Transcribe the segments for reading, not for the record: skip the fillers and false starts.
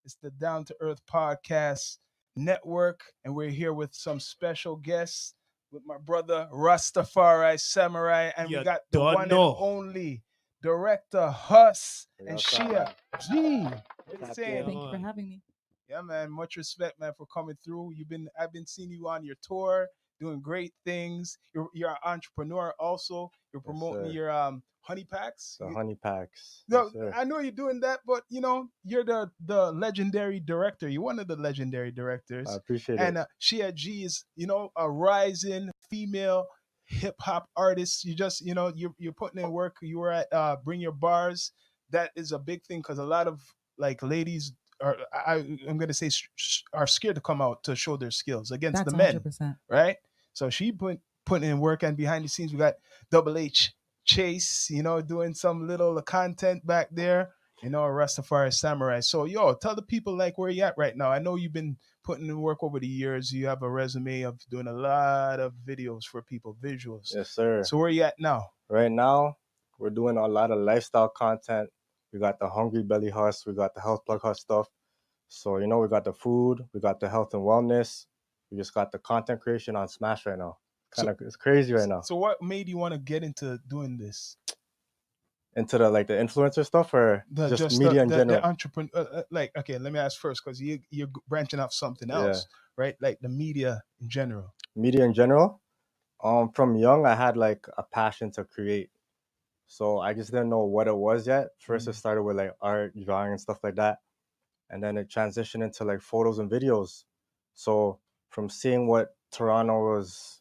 It's the Down to Earth Podcast Network, and we're here with some special guests with my brother Rastafari Samurai, and we You got the don't one and know. only director Huss and Yo, Shia man. G. What you Tap saying? Yeah, in. Thank you for man. having me. Yeah, man. Much respect, man, for coming through. I've been seeing you on your tour, doing great things. You're an entrepreneur also. You're Yes, promoting sir. your honey packs. The honey packs. Yes, No, sir. I know you're doing that, but you're the legendary director. You're one of the legendary I directors, appreciate it. and Shia G is a rising female hip hop artist. You just you're putting in work. You were at Bring Your Bars. That is a big thing because a lot of like ladies are I'm gonna say are scared to come out to show their skills against the That's men, 100%. right? So putting in work, and behind the scenes we got Double H Chase, doing some little content back there, Rastafari Samurai. So, tell the people like where you at right now. I know you've been putting in work over the years. You have a resume of doing a lot of videos for people, visuals. Yes, sir. So, where you at now? Right now, we're doing a lot of lifestyle content. We got the Hungry Belly HUSS. We got the Health Plug HUSS stuff. So, we got the food. We got the health and wellness. We just got the content creation on Smash right now. It's crazy right now. So, what made you want to get into doing this? Into the influencer stuff or just media in general? The entrepreneur, okay, let me ask first because you're branching off something else, right? Like the media in general. Media in general. From young, I had like a passion to create. So I just didn't know what it was yet. First, it started with like art, drawing, and stuff like that. And then it transitioned into like photos and videos. So from seeing what Toronto was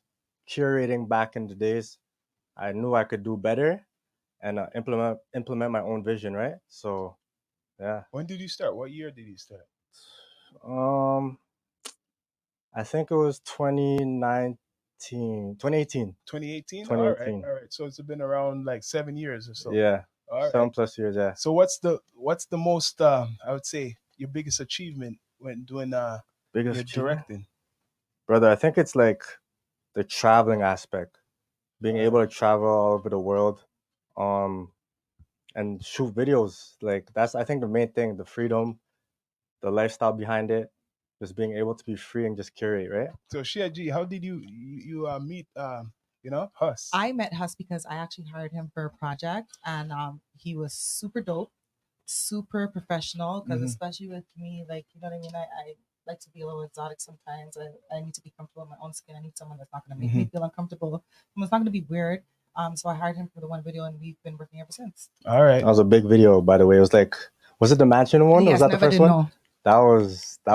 curating back in the days, I knew I could do better and implement my own vision, right? So, yeah. When did you start? What year did you start? I think it was 2019, 2018. 2018? 2018. All right. So it's been around like 7 years or so. Yeah. All right. 7+ years, yeah. So what's the most I would say your biggest achievement when doing Biggest your achievement? directing? Brother, I think it's like the traveling aspect. Being able to travel all over the world, and shoot videos. Like that's I think the main thing, the freedom, the lifestyle behind it, just being able to be free and just curate, right? So Shia G, how did you meet Huss? I met Huss because I actually hired him for a project, and he was super dope, super professional. Because Mhm. especially with me, like you know what I mean, I like to be a little exotic sometimes. I need to be comfortable in my own skin. I need someone that's not going to make me feel uncomfortable. Someone's not going to be weird. So I hired him for the one video, and we've been working ever since. All right. That was a big video, by the way. It was like, was it the mansion one? Yes, Was that the never first did one? know. That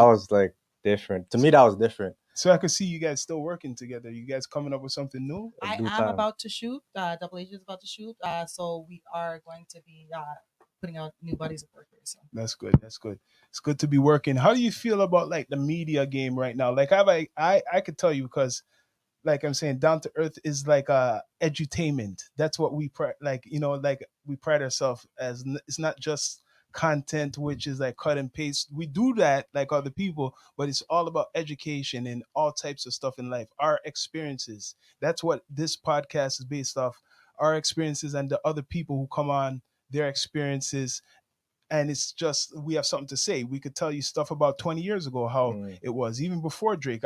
was like different. To me, that was different. So I could see you guys still working together. You guys coming up with something new? I Due am time. about to shoot. Double H is about to shoot. So we are going to be putting out new bodies of work very soon. That's good. That's good. It's good to be working. How do you feel about like the media game right now? Like I could tell you because like I'm saying, Down to Earth is like edutainment. That's what we we pride ourselves as. It's not just content which is like cut and paste. We do that like other people, but it's all about education and all types of stuff in life. Our experiences. That's what this podcast is based off. Our experiences and the other people who come on, their experiences. And it's just we have something to say. We could tell you stuff about 20 years ago how it was, even before Drake.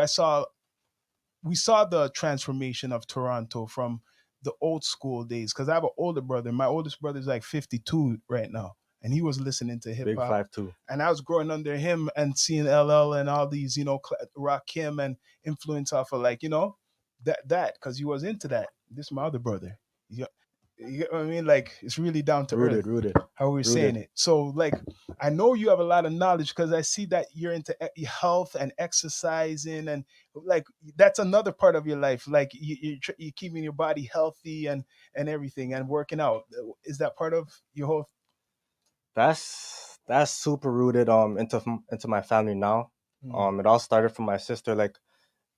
We saw the transformation of Toronto from the old school days. Because I have an older brother. My oldest brother is like 52 right now, and he was listening to hip Big hop. 5'2". And I was growing under him and seeing LL and all these, Rakim and influence off of like, that because he was into that. This is my other brother. You get what I mean? Like it's really down to earth Rooted. how we're saying it. So like I know you have a lot of knowledge because I see that you're into health and exercising and like that's another part of your life. Like you're keeping your body healthy and everything and working out. Is that part of your whole? That's super rooted into my family now. It all started from my sister. Like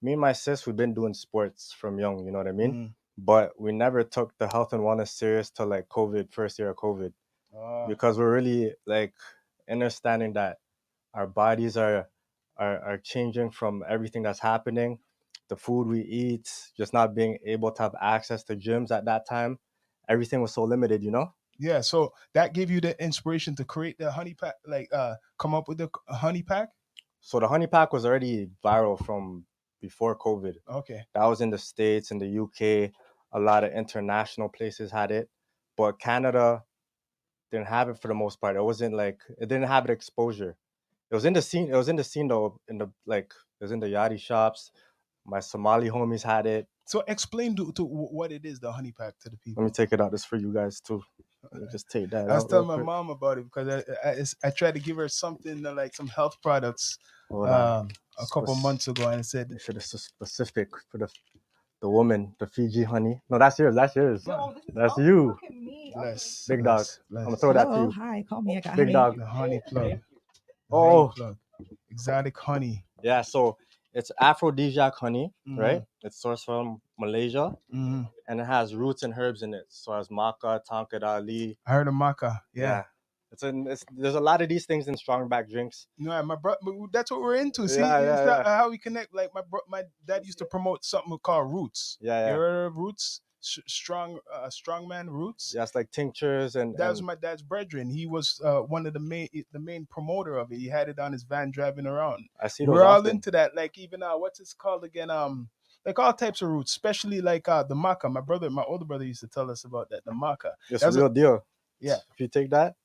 me and my sis, we've been doing sports from young. You know what I mean? But we never took the health and wellness serious till like COVID, first year of COVID, because we're really like understanding that our bodies are changing from everything that's happening, the food we eat, just not being able to have access to gyms at that time. Everything was so limited, Yeah, so that gave you the inspiration to create the honey pack, like come up with the honey pack. So the honey pack was already viral from before COVID. Okay. That was in the States, in the UK. A lot of international places had it, but Canada didn't have it for the most part. It wasn't like it didn't have the exposure. It was in the scene. It was in the scene though. In the like, it was in the yachty shops. My Somali homies had it. So explain to what it is, the honey pack, to the Let me people. take it out. This for you guys too. Let me just take that I was out real telling my quick. mom about it because I tried to give her something like some health products Hold on. a couple months ago, and I said, Make sure this is specific for the woman, the Fiji honey. No, that's yours. That's yours. Yo, this is That's oh, you. look at me. bless, Big dog. bless, I'm gonna bless. throw that to Hello, you. hi, call me. I got Big honey. dog. The honey plug. The honey Oh, plug. Exotic honey. yeah. So it's aphrodisiac honey, Hmm. right? It's sourced from Malaysia, Hmm. and it has roots and herbs in it. So it has maca, tonka dali. I heard of maca. Yeah. Yeah. There's a lot of these things in strong back drinks. No, my brother. That's what we're into. See, Yeah, it's yeah, not yeah. how we connect. Like my dad used to promote something called Roots. Yeah, You yeah. heard of Roots? Strongman Roots. Yeah, it's like tinctures That was and my dad's brethren. He was one of the main promoter of it. He had it on his van driving around. I see those We're all often. into that. Like even what's it called again? Like all types of roots, especially like the maca. My older brother used to tell us about that. The maca. It's That's real deal. yeah. If you take that,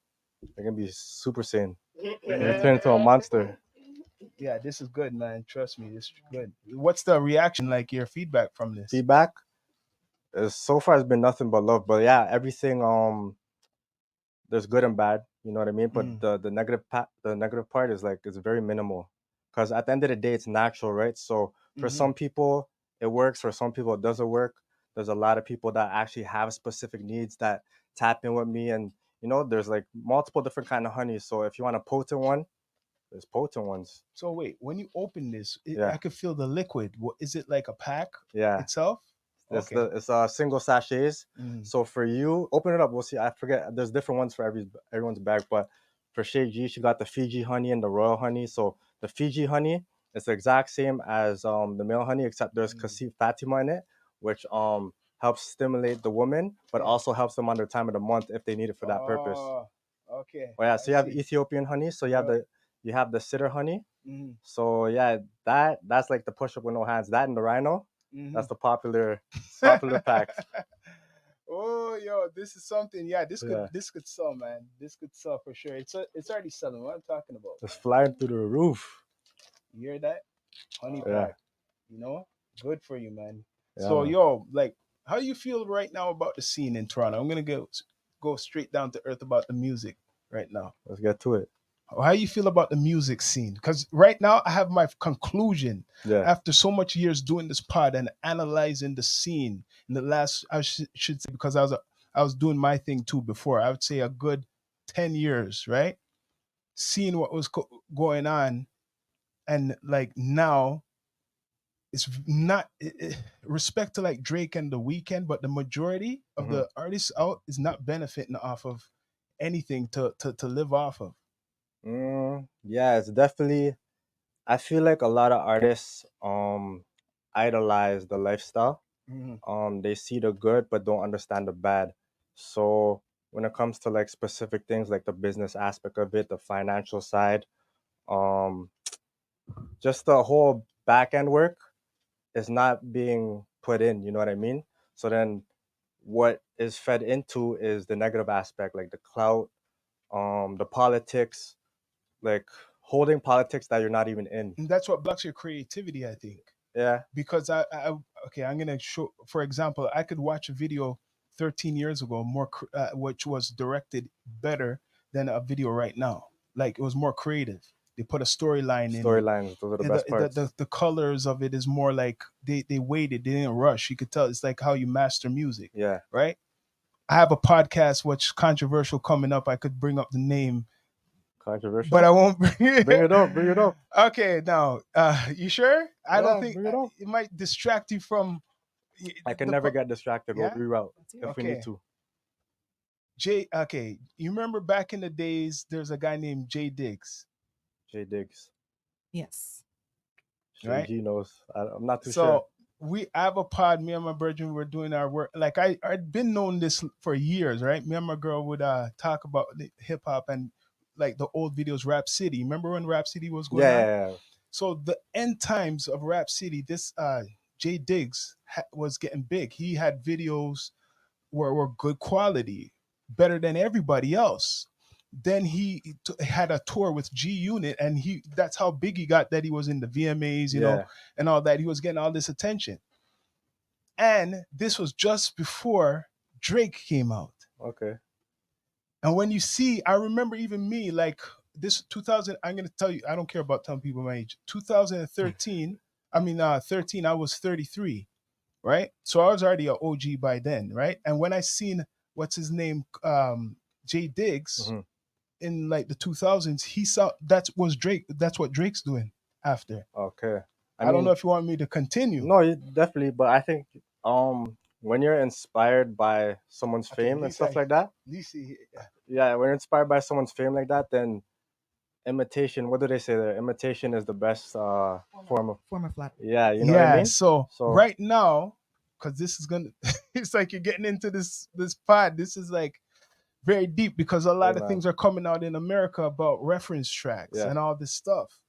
you're gonna be super sane. You're gonna turn into a monster. Yeah, this is good, man. Trust me, this is good. What's the reaction like? Your feedback from this? Feedback is so far has been nothing but love. But yeah, everything there's good and bad, you know what I mean? But Mm. the negative part is like it's very minimal. Because at the end of the day it's natural, right? So for Mhm. some people it works, for some people it doesn't work. There's a lot of people that actually have specific needs that tap in with me, and there's like multiple different kind of honeys. So if you want a potent one, there's potent ones. So wait, when you open this, Yeah. I could feel the liquid. Is it like a pack Yeah. itself? It's Okay. it's single sachets. Mhm. So for you, open it up. We'll see. I forget. There's different ones for everyone's bag, but for Shay G, she got the Fiji honey and the royal honey. So the Fiji honey is the exact same as the male honey, except there's Kasif Fatima in it, which helps stimulate the woman, but also helps them on their time of the month if they need it for that purpose. Oh, okay. Oh yeah. I So you have see. Ethiopian honey. So you have the sitter honey. Mhm. So yeah, that's like the push up with no hands. That and the rhino. Mhm. That's the popular packs. Oh, yo, this is something. Yeah, Yeah. this could sell, man. This could sell for sure. It's already selling. What I'm talking about. It's flying through the roof. You hear that? Honey Yeah. pack. Good for you, man. Yeah, So, man. yo, like, how you feel right now about the scene in Toronto? I'm gonna go straight down to earth about the music right now. Let's get to it. How you feel about the music scene? Because right now I have my conclusion Yeah. after so much years doing this pod and analyzing the scene in the last should say, because I was doing my thing too before. I would say a good 10 years, right? Seeing what was going on, and like now it's not respect to like Drake and The Weeknd, but the majority of the artists out is not benefiting off of anything to live off of. Yeah, it's definitely. I feel like a lot of artists idolize the lifestyle. Mhm. They see the good but don't understand the bad. So when it comes to like specific things like the business aspect of it, the financial side, um, just the whole back end work is not being put in. You know what I mean? So then what is fed into is the negative aspect, like the clout, the politics, like holding politics that you're not even in. And that's what blocks your creativity, I think. Yeah. Because okay, I'm gonna show. For example, I could watch a video 13 years ago, which was directed better than a video right now. Like it was more creative. They put a storyline in it. Storylines, those are the And best parts. the colors of it is more like they waited. They didn't rush. You could tell it's like how you master music. Yeah. Right. I have a podcast which controversial coming up. I could bring up the name, Controversial. but I won't bring it. Bring it up. Bring it up. Okay, now, you sure? I don't Yeah, think bring it up. it might distract you from. I can never get distracted. Yeah? We'll reroute if we Okay. need to. Okay, you remember back in the days, there's a guy named Jay Diggs, Jay Diggs. Yes. Jay right? G knows. I'm not too So sure. I have a pod. Me and my brethren were doing our work. Like I'd been known this for years, right? Me and my girl would talk about hip hop and like the old videos, Rap City. Remember when Rap City was Yeah, going on? yeah, yeah. So the end times of Rap City, this Jay Diggs was getting big. He had videos were good quality, better than everybody else. Then had a tour with G Unit, and that's how big he got. That he was in the VMAs, Yeah. and all that. He was getting all this attention. And this was just before Drake came out. Okay. And when you see, I remember even me, like this 2000, I'm going to tell you, I don't care about telling people my age. 2013, 13, I was 33, right? So I was already an OG by then, right? And when I seen, what's his name, Jay Diggs Hmm. in like the 2000s, he saw, that's what Drake's doing after. Okay. I I don't know mean, if you want me to continue. no, definitely, but I think when you're inspired by someone's Okay, at fame and least stuff like that, yeah, when you're inspired by someone's fame like that, then imitation, what do they say there? Imitation is the best form of, Former flat. yeah, you know what I Yeah, mean? so So, right now, because this is gonna, it's like you're getting into this pod. This is like very deep because a hey lot of man, things are coming out in America about reference tracks yeah. and all this stuff.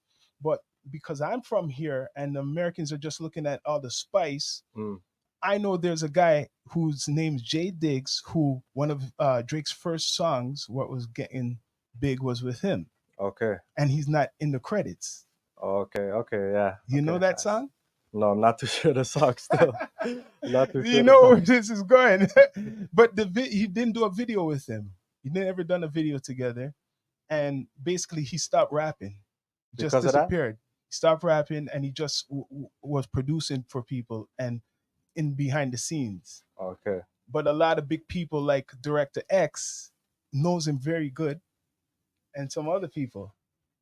But because I'm from here and the Americans are just looking at all the spice, Mm, I know there's a guy whose name's Jay Diggs, who one of Drake's first songs, what was getting big, was with him, okay. and he's not in the credits. Okay, okay, yeah. You know Okay. that song? No, I'm not too sure the song still. Not too You sure the know where song. this is going. But he didn't do a video with him. He never done a video together. And basically, he stopped rapping. He just Because of that? disappeared. He stopped rapping, and he just was producing for people and in behind the scenes. Okay. But a lot of big people like Director X knows him very good, and some other people.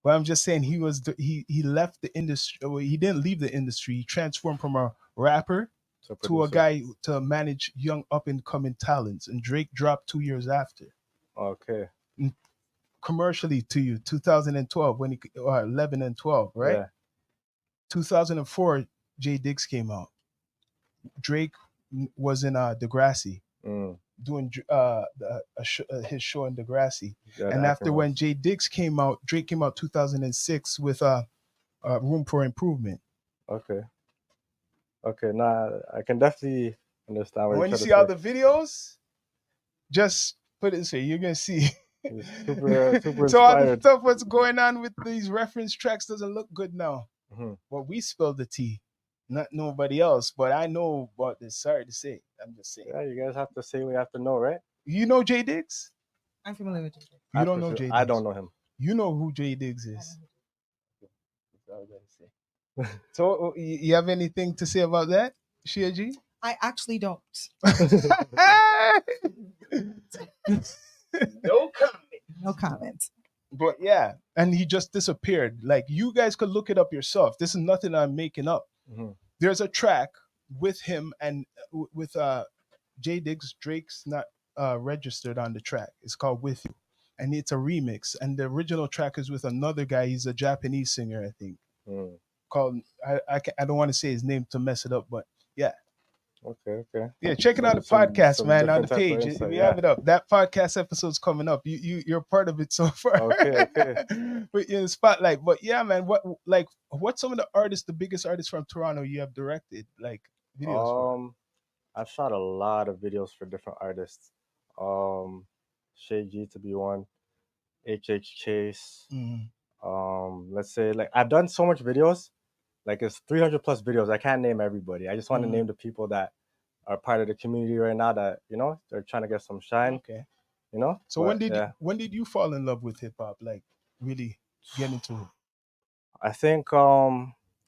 But I'm just saying he left the industry. Well, he didn't leave the industry. He transformed from a rapper So to a producer. guy to manage young up and coming talents. And Drake dropped 2 years after. Okay. And commercially to you, 2012 when he or 11 and 12, right? Yeah. 2004, Jay Diggs came out. Drake was in Degrassi Mm. doing his show in Degrassi. Yeah, the And acting after when roles. Jay Diggs came out, Drake came out 2006 with Room for Improvement. Okay. Okay. Nah, I can definitely understand what And you're when you trying to see all say. the videos, just put it this way, you're gonna see. He's super, super So all the inspired. stuff what's going on with these reference tracks doesn't look good now. Hmm. Well, we spilled the tea, not nobody else. But I know about this. Sorry to say, I'm just saying. Yeah, you guys have to say what you have to know, right? You know Jay Diggs? I'm familiar with JJ. You don't For know sure. Jay I Diggs. don't know him. You know who Jay Diggs I know is. who That's all I gotta say. So you have anything to say about that, Shia G? I actually don't. No comment. No comment. But yeah, and he just disappeared. Like you guys could look it up yourself. This is nothing I'm making up. Hmm. There's a track with him and with Jay Diggs. Drake's not registered on the track. It's called With You, and it's a remix. And the original track is with another guy. He's a Japanese singer, I think. Mm. Called I don't want to say his name to mess it up, but yeah. Okay, okay. Yeah, check it out the Some podcast, man, on different the type of page. insight. We Yeah. have it up. That podcast episode's coming up. You're part of it so far. Okay, okay. But in the spotlight. But yeah, man, what's some of the artists, the biggest artists from Toronto you have directed like videos for? I've shot a lot of videos for different artists. Um, Shay G to be one, HH Chase. Mm, Let's say like I've done so much videos, like it's 300 plus videos. I can't name everybody. I just want to mhm. name the people that are part of the community right now that they're trying to get some shine. Okay. So But yeah, when did you fall in love with hip hop? Like really get into it? I think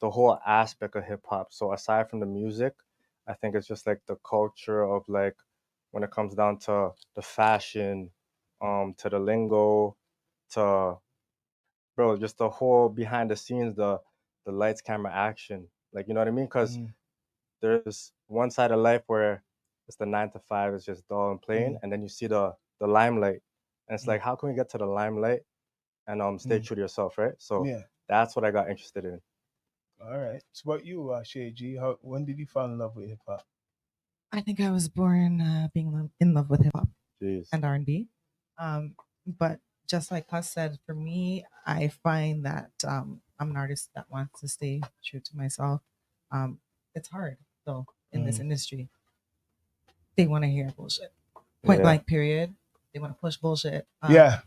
the whole aspect of hip hop. So aside from the music, I think it's just like the culture of like when it comes down to the fashion, to the lingo, to bro, just the whole behind the scenes, the lights, camera, action. Like you know what I mean? Because Mm, there's one side of life where it's the 9 to 5, it's just dull and plain, mm, and then you see the limelight, and it's mm, like how can we get to the limelight and stay mm. true to yourself, right? So Yeah. that's what I got interested in. All right. So about you, Shay G? When did you fall in love with hip hop? I think I was born being in love with hip hop Jeez. and R&B. But just like Huss said, for me, I find that I'm an artist that wants to stay true to myself. Um, it's hard though in this industry. They want to hear bullshit. Point Yeah. blank. Period. They want to push bullshit. Yeah.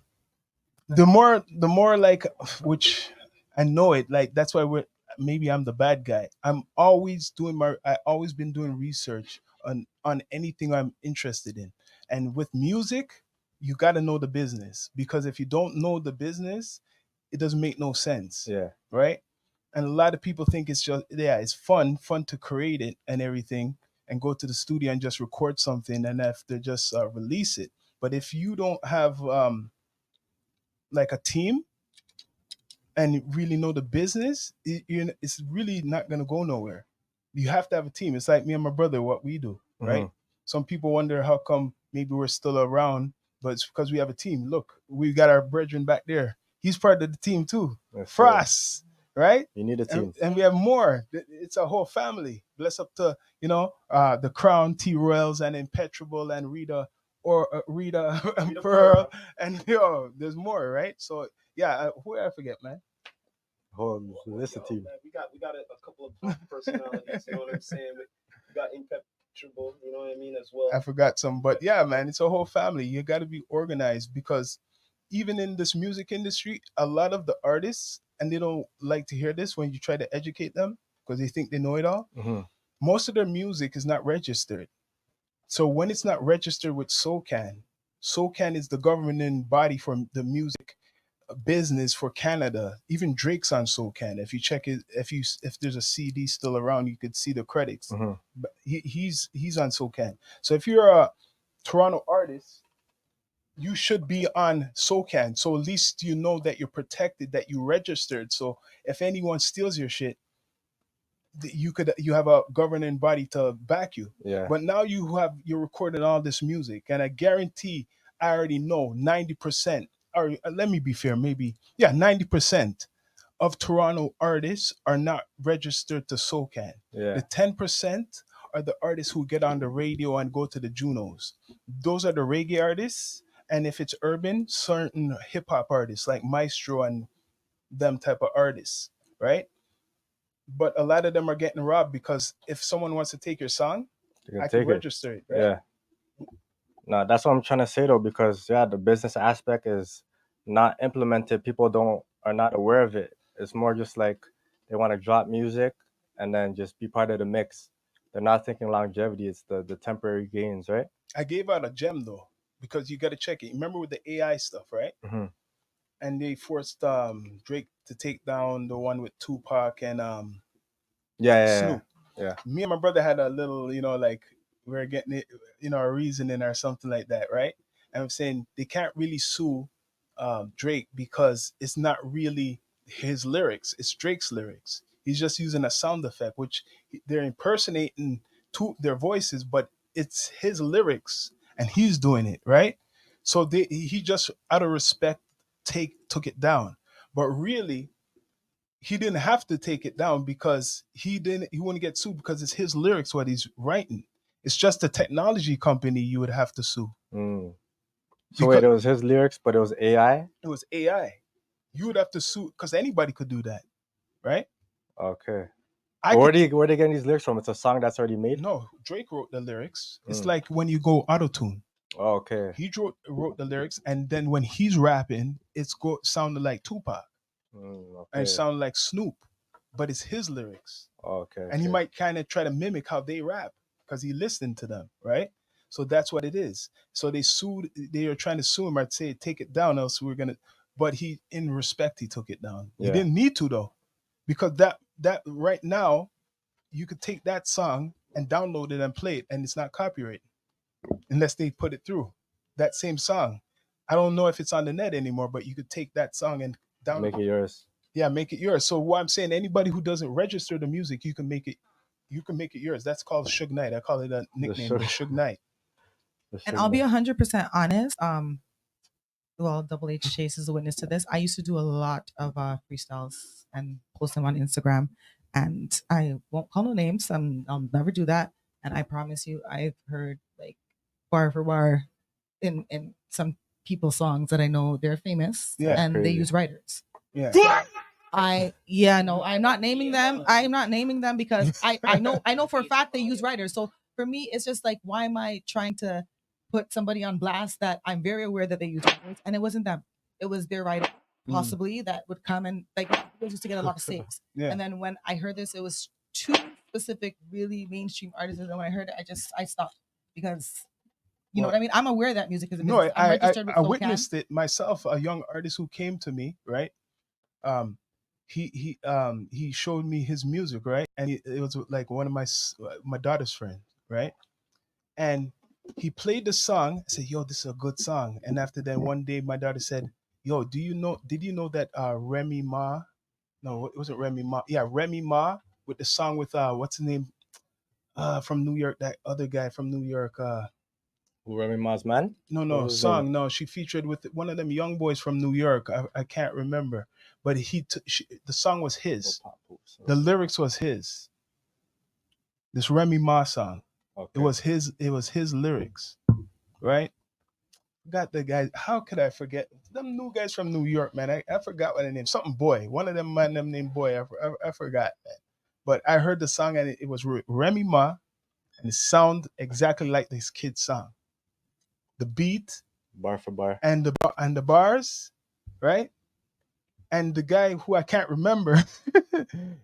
The more like, which I know it, like that's why we're, maybe I'm the bad guy. I always been doing research on anything I'm interested in. And with music, you got to know the business, because if you don't know the business, it doesn't make no sense. Yeah. Right? And a lot of people think it's just, yeah, it's fun to create it and everything, and go to the studio and just record something and after just release it. But if you don't have like a team and really know the business, it's really not going to go nowhere. You have to have a team. It's like me and my brother, what we do, right? Some people wonder how come maybe we're still around, but it's because we have a team. Look, we got our brethren back there. He's part of the team too. Yes, sir. Frost, right? You need a team. And we have more. It's a whole family. Bless up to, the Crown, T Royals, and Impetrable, and Rita, or Rita and Pearl, and there's more, right? So yeah, who did I forget, man? Whole list of team. Man, we got a couple of top personalities. You know what I'm saying? We got Impenetrable. You know what I mean as well. I forgot some, but yeah, man, it's a whole family. You got to be organized, because even in this music industry, a lot of the artists, and they don't like to hear this when you try to educate them because they think they know it all. Most of their music is not registered. So when it's not registered with SOCAN is the governing body for the music business for Canada. Even Drake's on SOCAN. If you check it, if there's a CD still around, you could see the credits. But he's on SOCAN. So if you're a Toronto artist, you should be on SOCAN. So at least you know that you're protected, that you registered. So if anyone steals your shit, you have a governing body to back you. Yeah. But now you're recording all this music, and I guarantee I already know 90%, or let me be fair, maybe 90% of Toronto artists are not registered to SOCAN. Yeah. The 10% are the artists who get on the radio and go to the Junos. Those are the reggae artists, and if it's urban, certain hip hop artists like Maestro and them type of artists, right? But a lot of them are getting robbed, because if someone wants to take your song, You can I can take it. register it, right? Yeah. No, that's what I'm trying to say though, because the business aspect is not implemented. People are not aware of it. It's more just like they want to drop music and then just be part of the mix. They're not thinking longevity. It's the temporary gains, right? I gave out a gem though, because you got to check it. Remember with the AI stuff, right? And they forced Drake to take down the one with Tupac and Snoop. Yeah. Me and my brother had a little, like we are getting it, a reasoning or something like that, right? And I'm saying they can't really sue Drake, because it's not really his lyrics; it's Drake's lyrics. He's just using a sound effect, which they're impersonating to their voices, but it's his lyrics, and he's doing it, right? So he just out of respect took it down, but really he didn't have to take it down, because he wouldn't get sued, because it's his lyrics what he's writing. It's just a technology company you would have to sue. So wait, it was his lyrics, but it was AI? It was AI. You would have to sue, because anybody could do that, right? Okay. Where are they getting these lyrics from? It's a song that's already made? No, Drake wrote the lyrics. It's like when you go auto-tune. Oh, okay. He wrote the lyrics, and then when he's rapping, sounded like Tupac. Okay. And it sounded like Snoop, but it's his lyrics. Okay. And he might kind of try to mimic how they rap, because he listened to them, right? So that's what it is. So they are trying to sue him. I'd say take it down, else we're gonna. But in respect, he took it down. He didn't need to though, because that right now, you could take that song and download it and play it, and it's not copyrighted unless they put it through that same song. I don't know if it's on the net anymore, but you could take that song and download. Make it yours. Yeah, make it yours. So what I'm saying, anybody who doesn't register the music, you can make it yours. That's called Suge Knight. I call it a nickname, the Suge Knight. And I'll be 100% honest. Well, Double H Chase is a witness to this. I used to do a lot of freestyles and post them on Instagram. and I won't call no names. I'll never do that. And I promise you, I've heard like bar for bar in some people's songs that I know they're famous Yeah. That's and they crazy. use writers. Yeah. No, I'm not naming them. I'm not naming them because I know for a fact they use writers. So for me, it's just like, why am I trying to put somebody on blast that I'm very aware that they use writers? And it wasn't them. It was their writer possibly that would come and like they used to get a lot of saves. Yeah. And then when I heard this, it was two specific really mainstream artists. And when I heard it, I stopped because you know Well, what I mean? I'm aware that music is a no, business. I'm registered with I SoCan. witnessed it myself. A young artist who came to me, right? Um, he showed me his music, right? And it was like one of my daughter's friends, right? And he played the song. I said, "Yo, this is a good song." And after that, one day, my daughter said, "Yo, do you know? Did you know that Remy Ma? No, it wasn't Remy Ma. Yeah, Remy Ma with the song with what's the name? From New York, that other guy from New York. Who Remy Ma's man? No, What no, was his name? song. No, she featured with one of them young boys from New York. I can't remember, but the song was Oh, his. Pop Poops. The lyrics was his. This Remy Ma song. It Okay. was his. It was his lyrics, right? Got the guys. How could I forget them new guys from New York, man? I forgot what the name. Something Boy. One of them man, them named Boy. I forgot, man. But I heard the song and it was Remy Ma, and it sound exactly like this kid's song. The beat Bar for bar. and the bars, right? And the guy who I can't remember,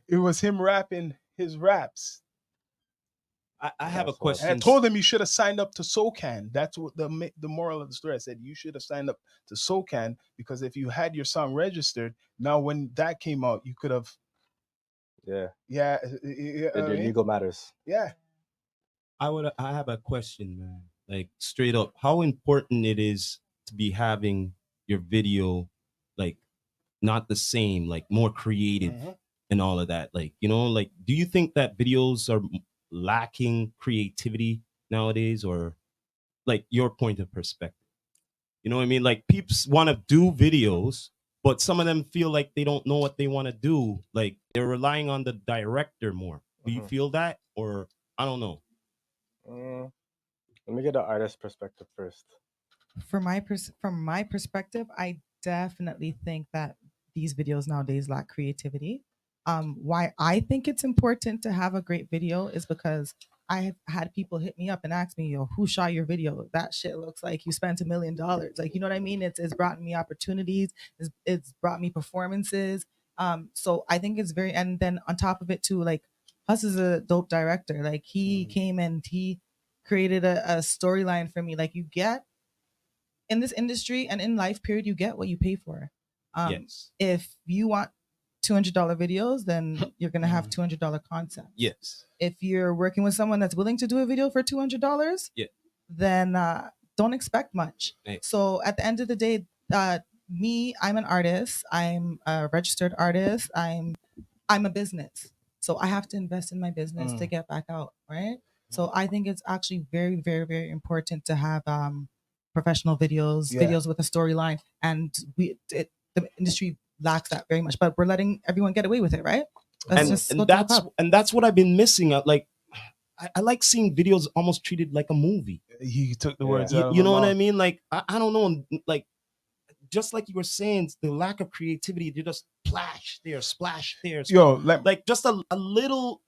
it was him rapping his raps. I have a That's what. And I question. told him he should have signed up to SoCan. That's what the moral of the story. I said you should have signed up to SoCan because if you had your song registered, now when that came out, you could have. Yeah. Yeah, Did I your mean, legal matters. yeah. I have a question, man. Like straight up, how important it is to be having your video like not the same, like more creative Mhm. and all of that. Like, like do you think that videos are lacking creativity nowadays, or like your point of perspective? You know what I mean? Like peeps want to do videos, but some of them feel like they don't know what they want to do. Like they're relying on the director more. Do you Mhm. feel that, or I don't know? Mm, Let me get the artist perspective first. From my perspective, I definitely think that these videos nowadays lack creativity. Why I think it's important to have a great video is because I've had people hit me up and ask me, "Yo, who shot your video? That shit looks like you spent $1 million." Like, you know what I mean? It's brought me opportunities. It's brought me performances. So I think it's very, and then on top of it too, like Huss is a dope director. Like he came and he created a storyline for me. Like you get in this industry and in life period, you get what you pay for. Yes. If you want $200 videos, then you're gonna have $200 content. Yes. If you're working with someone that's willing to do a video for $200, Yeah. then don't expect much. Hey. So at the end of the day, I'm an artist. I'm a registered artist. I'm a business. So I have to invest in my business to get back out, right? So I think it's actually very, very, very important to have professional videos, Yeah. videos with a storyline, and the industry lacks that very much. But we're letting everyone get away with it, right? Let's and just go and to the that's pub. and that's what I've been missing. Like I like seeing videos almost treated like a movie. He took the Yeah. words You, out of you my know what I mouth. mean? Like I don't know, like just like you were saying, the lack of creativity. They just splash there, splash there, Yo, like just a little,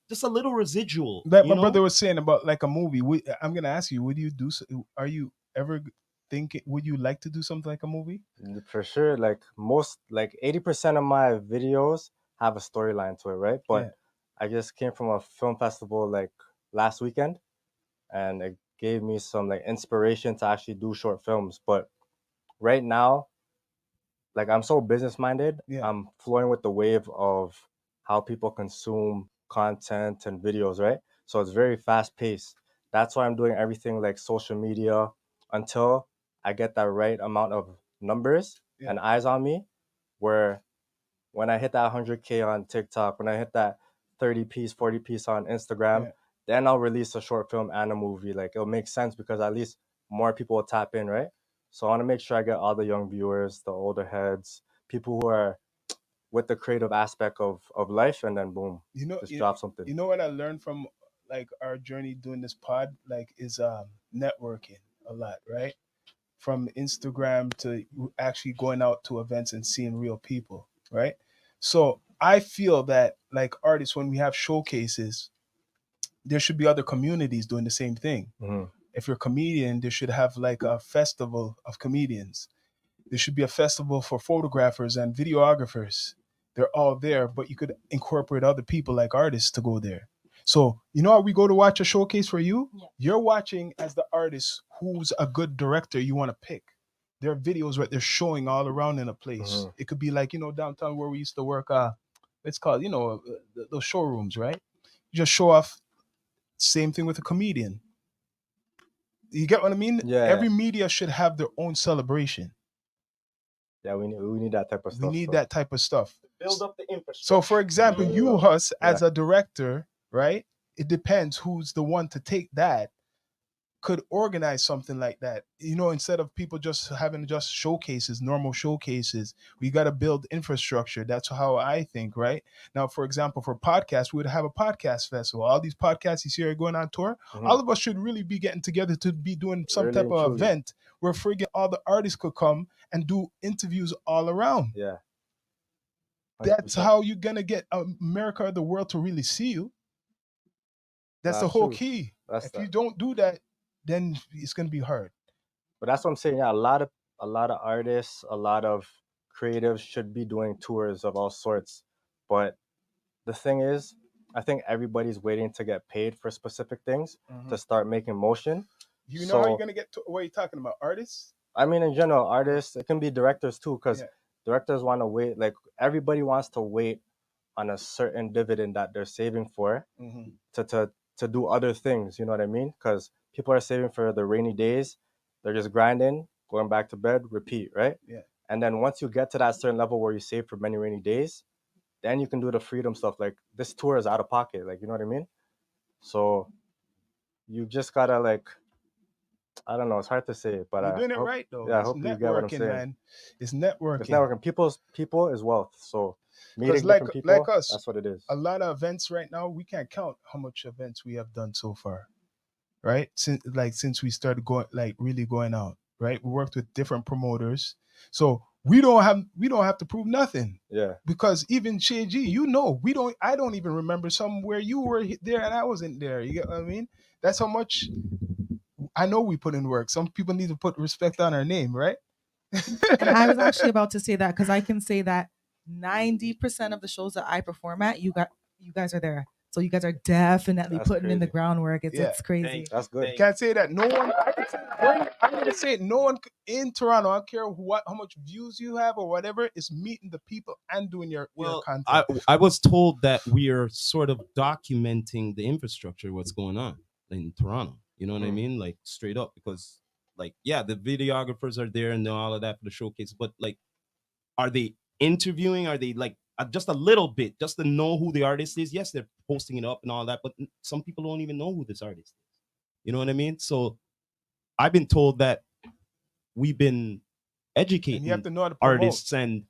residual. like You my brother know? was saying about like a movie. I'm gonna ask you, would you do? Are you ever thinking? Would you like to do something like a movie? For sure, like most, like 80% of my videos have a storyline to it, right? But Yeah. I just came from a film festival like last weekend, and it gave me some like inspiration to actually do short films. But right now, like I'm so business minded, Yeah. I'm flowing with the wave of how people consume content and videos, right? So it's very fast paced. That's why I'm doing everything like social media until I get that right amount of numbers Yeah. and eyes on me, where when I hit that 100K on TikTok, when I hit that 30 piece, 40 piece on Instagram, Yeah. then I'll release a short film and a movie. Like it'll make sense because at least more people will tap in, right? So I want to make sure I get all the young viewers, the older heads, people who are with the creative aspect of life, and then boom, You know, just drop something. you know what I learned from like our journey doing this pod, like is networking a lot, right? From Instagram to actually going out to events and seeing real people, right? So I feel that like artists, when we have showcases, there should be other communities doing the same thing. Hmm. If you're a comedian, there should have like a festival of comedians. There should be a festival for photographers and videographers. They're all there, but you could incorporate other people like artists to go there. So, you know how we go to watch a showcase for you? Yeah. You're watching as the artist who's a good director you want to pick. There are videos where they're showing all around in a place. Hmm. It could be like, downtown where we used to work, it's called, those showrooms, right? You just show off. Same thing with a comedian. You get what I mean? Yeah, Every media should have their own celebration. yeah, we need that type of We stuff. need so. that type of stuff. Build up the infrastructure. So, for example, you, Huss, as Yeah. a director, right? It depends who's the one to take that, could organize something like that. Instead of people just having just showcases, normal showcases, we got to build infrastructure. That's how I think, right? Now, for example, for podcasts, we would have a podcast festival. All these podcasts you see are going on tour. Mhm. All of us should really be getting together to be doing some Really type and of truly. event where friggin' all the artists could come and do interviews all around. Yeah. That's 100%. how you're gonna get America or the world to really see you. That's the whole true. key. That's If you that. don't do that, then it's gonna be hard. But that's what I'm saying. Yeah, a lot of artists, a lot of creatives should be doing tours of all sorts. But the thing is, I think everybody's waiting to get paid for specific things to start making motion. You know how you're So gonna get to what you're talking about, artists? I mean, in general, artists, it can be directors too, because Yeah. directors want to wait. Like everybody wants to wait on a certain dividend that they're saving for Mm-hmm. to do other things. You know what I mean? Because people are saving for the rainy days. They're just grinding, going back to bed, repeat, right? Yeah. And then once you get to that certain level where you save for many rainy days, then you can do the freedom stuff. Like this tour is out of pocket. Like, you know what I mean? So you just gotta like, I don't know. It's hard to say, but You're I doing it hope, right though. yeah, I It's hope you get what I'm networking, saying. man. It's networking. It's networking. People is wealth. So meeting Because different people, like us, that's what it is. a lot of events right now, we can't count how much events we have done so far. Right? Since we started really going out, right? We worked with different promoters. So we don't have to prove nothing. Yeah. Because even Shay G, I don't even remember somewhere you were there and I wasn't there. You get what I mean? That's how much I know we put in work. Some people need to put respect on our name, right? And I was actually about to say that because I can say that 90% of the shows that I perform at, you guys are there. So you guys are definitely That's putting in the crazy. groundwork. It's Yeah. crazy. That's good. Can't say that. No one. I'm gonna say it. No one in Toronto. I don't care how much views you have or whatever. Is meeting the people and doing your content. I was told that we are sort of documenting the infrastructure, what's going on in Toronto. You know what I mean? Like straight up, because like, yeah, the videographers are there and all of that for the showcase, but like, are they interviewing? Are they like just a little bit, just to know who the artist is? Yes, they're posting it up and all that, but some people don't even know who this artist is. You know what I mean? So I've been told that we've been educating And you have to know how to promote. artists and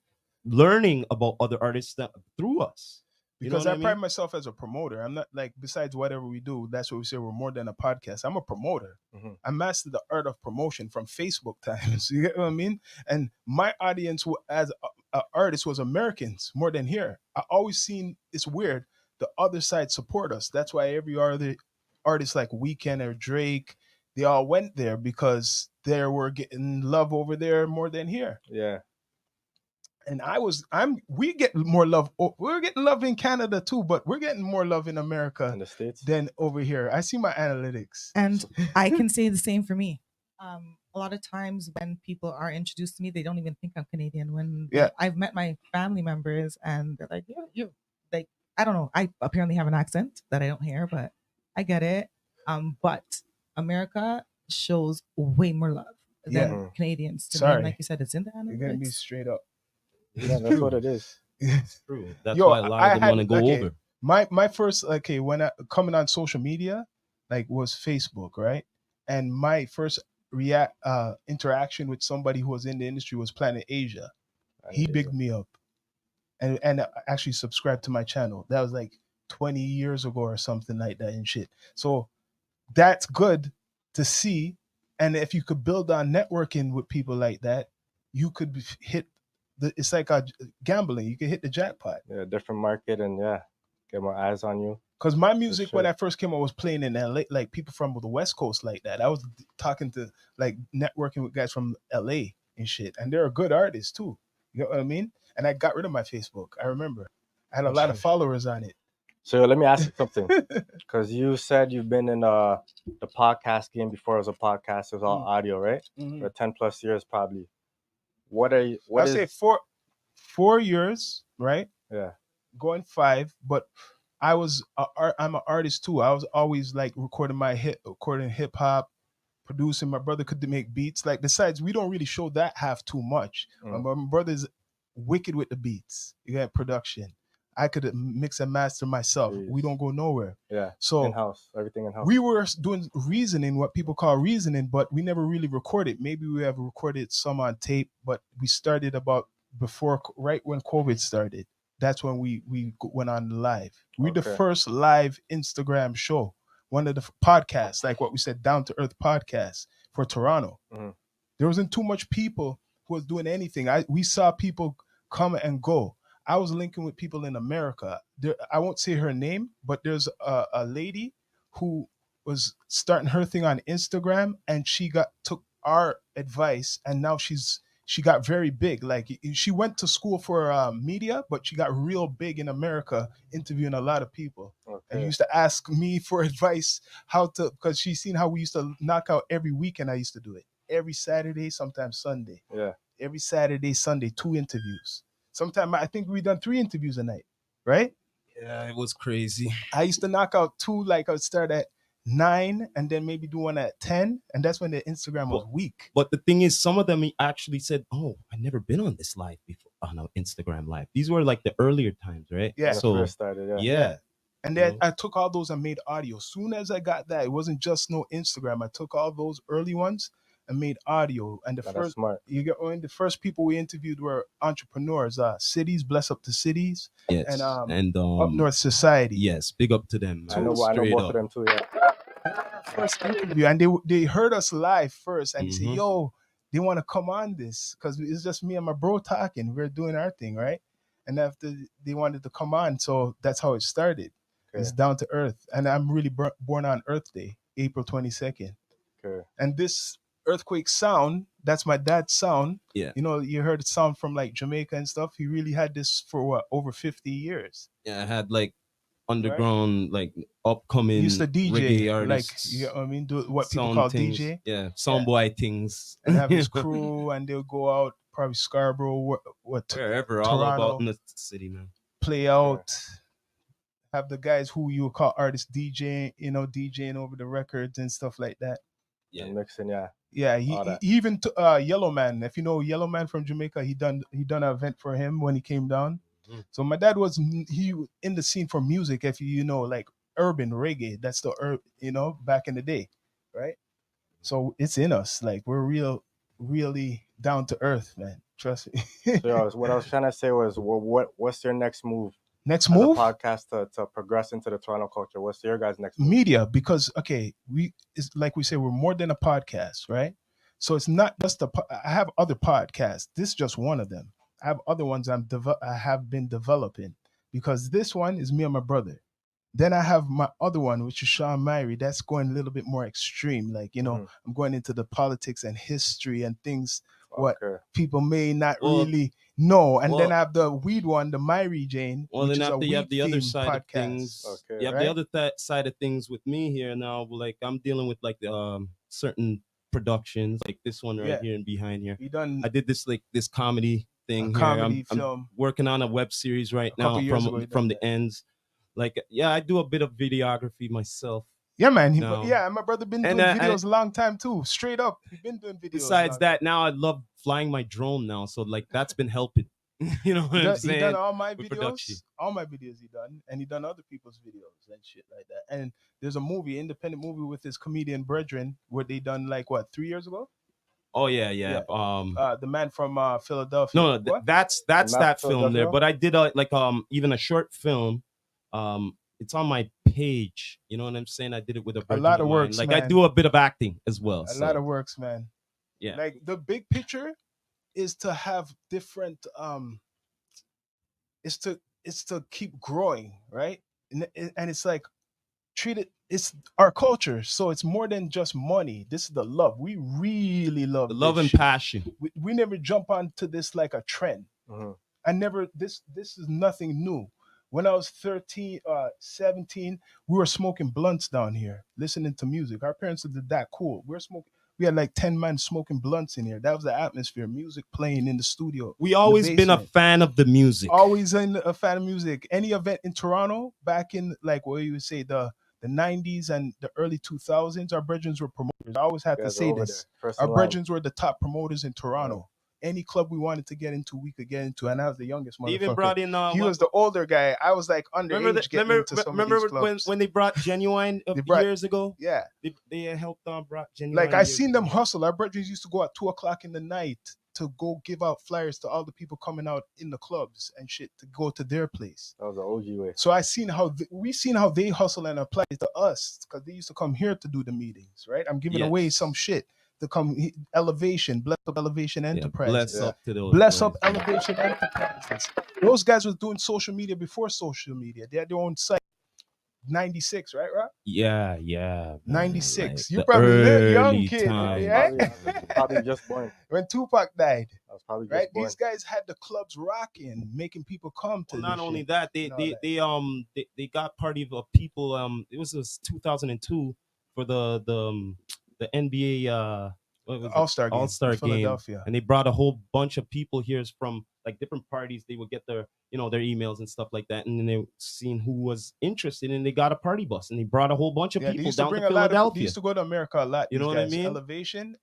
learning about other artists through us. You know Because what I I pride mean? myself as a promoter. I'm not like, besides whatever we do, that's what we say, we're more than a podcast. I'm a promoter. Mhm. I mastered the art of promotion from Facebook times. You get what I mean? And my audience as an artist was Americans more than here. I always seen, it's weird, the other side support us. That's why every other artist like Weekend or Drake, they all went there because they were getting love over there more than here. Yeah. And we get more love. We're getting love in Canada too, but we're getting more love in America In the States. than over here. I see my analytics. And I can say the same for me. A lot of times when people are introduced to me, they don't even think I'm Canadian. I've met my family members and they're like, you like, I don't know. I apparently have an accent that I don't hear, but I get it. But America shows way more love than Canadians to me. Sorry. And like you said, it's in the You're gonna be analytics. straight up. Yeah, that's what it is. It's True. That's why a lot of them want to go over. My first when I coming on social media, like was Facebook, right? And my first interaction with somebody who was in the industry was Planet Asia. He bigged me up. and actually subscribe to my channel. That was like 20 years ago or something like that and shit. So that's good to see. And if you could build on networking with people like that, you could hit it's like a gambling. You could hit the jackpot. Yeah, different market, and yeah, get more eyes on you. Because my music, when sure. I first came out, was playing in LA, like people from the West Coast like that. I was talking to, like, networking with guys from LA and shit. And they're good artists too. You know what I mean? And I got rid of my Facebook. I remember. I had a lot of followers on it. So let me ask you something, because you said you've been in the podcast game before it was a podcast. It was all audio, right? Mhm. For 10+ years, probably. What are you? I'll say 4 years, right? Yeah. Going 5, but I'm an artist too. I was always like recording hip hop, producing. My brother could make beats. Like, besides, we don't really show that half too much. My brother's wicked with the beats. You got production. I could mix and master myself. Jeez. We don't go nowhere. Yeah. So in-house, everything in-house. we were doing reasoning, what people call reasoning, but we never really recorded. Maybe we have recorded some on tape, but we started about right when COVID started. That's when we went on live. We're the Okay. first live Instagram show, one of the podcasts, like what we said, Down to Earth podcast for Toronto. Mhm. There wasn't too much people who was doing anything. We saw people come and go. I was linking with people in America. I won't say her name, but there's a lady who was starting her thing on Instagram, and she took our advice, and now she got very big. Like, she went to school for media, but she got real big in America, interviewing a lot of people. Okay. And used to ask me for advice because she seen how we used to knock out every weekend. I used to do it every Saturday, sometimes Sunday. Yeah. Every Saturday, Sunday, 2 interviews. Sometimes I think we done 3 interviews a night, right? Yeah, it was crazy. I used to knock out 2, like I would start at 9 and then maybe do one at 10. And that's when the Instagram was weak. But the thing is, some of them actually said, "Oh, I've never been on this live before, on an Instagram live." These were like the earlier times, right? Yeah. When it So first started, yeah. And then I took all those and made audio. Soon as I got that, it wasn't just no Instagram. I took all those early ones and made audio. And That's smart. the first people we interviewed were entrepreneurs, Cities, Bless Up the Cities, Yes. and And Up North Society. yes, big up to them. I know Straight both up. of them too. Yeah. First interview, and they heard us live first, and they said, Mhm. "Yo, they want to come on this because it's just me and my bro talking. We're doing our thing, right?" And after they wanted to come on, so that's how it started. Okay. It's Down to Earth, and I'm really born on Earth Day, April 22nd. Okay. And this earthquake sound, that's my dad's sound. Yeah. You know, you heard the sound from like Jamaica and stuff. He really had this for over 50 years. Yeah, I had like underground, like upcoming He used to reggae DJ, like, artists, you know what I mean, do what people sound call things. DJ. Yeah, soundboy things. And have his crew, and they'll go out, probably Scarborough, Wherever, all Toronto, about in the city, man. play out. Have the guys who you would call artists DJing over the records and stuff like that. Yeah. And mixing, yeah. Yeah, All that. he even Yellow Man. If you know Yellow Man from Jamaica, he done an event for him when he came down. Mhm. So my dad was in the scene for music. If you know, like urban reggae, that's the back in the day, right? So it's in us. Like, we're really down to earth, man. Trust me. So what I was trying to say was, what's your next move? Next as a move? podcast to progress into the Toronto culture. What's your guys' next move? Media, because it's like we say, we're more than a podcast, right? So it's not just I have other podcasts. This is just one of them. I have other ones I have been developing, because this one is me and my brother. Then I have my other one, which is Sean Myrie. That's going a little bit more extreme. Like, I'm going into the politics and history and things what people may not really know. And then I have the weed one, the Myrie Jane, which is a weed you have the other side podcast. of things. Okay. You have the other side of things with me here now. Like, I'm dealing with like certain productions, like this one right here and behind here. I did this comedy thing here. Comedy I'm film. working on a web series right now from the ends. Like, I do a bit of videography myself. Yeah, man. My brother been doing videos a long time too. Straight up, he's been doing videos. Besides that, now I love flying my drone now, so like that's been helping. You know what I'm saying? He done all my videos. Production. All my videos he done, and he done other people's videos and shit like that. And there's a independent movie with his comedian brethren, where they done like 3 years ago. Oh yeah. The man from Philadelphia. No, What? that's Map that film there. Philadelphia? But I did like even a short film. It's on my page. You know what I'm saying? I did it with a A virgin lot of of mine. works, Like I man. do a bit of acting as well. A lot of So works, man. yeah. Like the big picture is to have different is to keep growing, right? And it's like treat it, it's our culture, so it's more than just money. This is the love. We really love The this love and shit. passion. We never jump onto this like a trend. Mhm. I never this is nothing new. When I was 13, 17, we were smoking blunts down here, listening to music. Our parents did that cool. We had like 10 men smoking blunts in here. That was the atmosphere. Music playing in the studio. We in the always been a basement. fan of the music. Always a fan of music. Any event in Toronto back in like what you would say the 90s and the early 2000s, our brethren were promoters. I always had You to guys are say over this. there. First Our in line. brethren were the top promoters in Toronto. Any club we wanted to get into, we could get into. And I was the youngest They even motherfucker. brought in He was the older guy. I was like remember underage getting into some of these remember clubs. when they brought Genuine They brought- years ago? Yeah. They helped brought Genuine. Like I years seen them ago. hustle. Our brethren used to go at 2 o'clock in the night to go give out flyers to all the people coming out in the clubs and shit to go to their place. That was the OG way. So I seen how we seen how they hustle and apply it to us because they used to come here to do the meetings, right? I'm giving away Yes. some shit to come Elevation, bless up Elevation Yeah, Enterprises. bless up to those. Bless up boys. Elevation Enterprises. Those guys was doing social media before social media. They had their own site. 96, right, Rob? Yeah. Man, 96. like You the probably early young kid, times, right? man. Probably just born. When Tupac died, I was probably just right? born. These guys had the clubs rocking, making people come to Well, not this only shit. that, and all that. they got party of people. It was 2002 for the NBA what was it? All-Star game, All-Star game, Philadelphia. and they brought a whole bunch of people here from like different parties. They would get their their emails and stuff like that, and then they seen who was interested, and they got a party bus, and they brought a whole bunch of Yeah, they people used to down bring to a lot of. They Philadelphia. used to go to America a lot. You These know what I guys. mean? Elevation.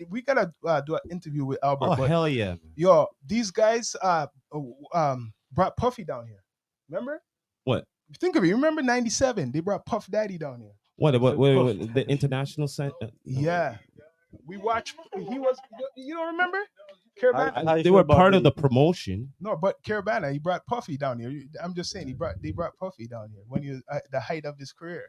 We gotta do an interview with Albert. Oh but hell yeah! Man. yo, these guys brought Puffy down here. Remember? What? Think of it. You remember '97? They brought Puff Daddy down here. What? Puff The international center? Yeah. We watched. He was. You don't remember? Caravana. How you They feel were about part of the promotion. No, but Caravana. He brought Puffy down here. I'm just saying. They brought Puffy down here when he was at the height of his career.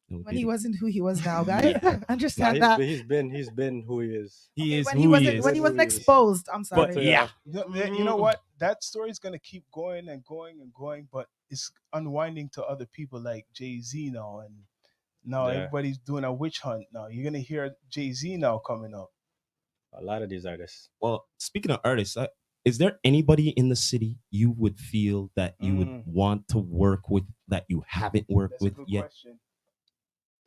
When he wasn't who he was now, guys. Nah, Understand that. he's been who he is. He is when who he wasn't he is. when he wasn't Who he is. exposed. I'm sorry. But yeah, You know what? That story's gonna keep going and going and going, but it's unwinding to other people like Jay-Z now, and now Yeah. everybody's doing a witch hunt now. You're gonna hear Jay-Z now coming up. A lot of these artists. well, speaking of artists, is there anybody in the city you would feel that you would want to work with that you haven't worked That's a with good yet? question.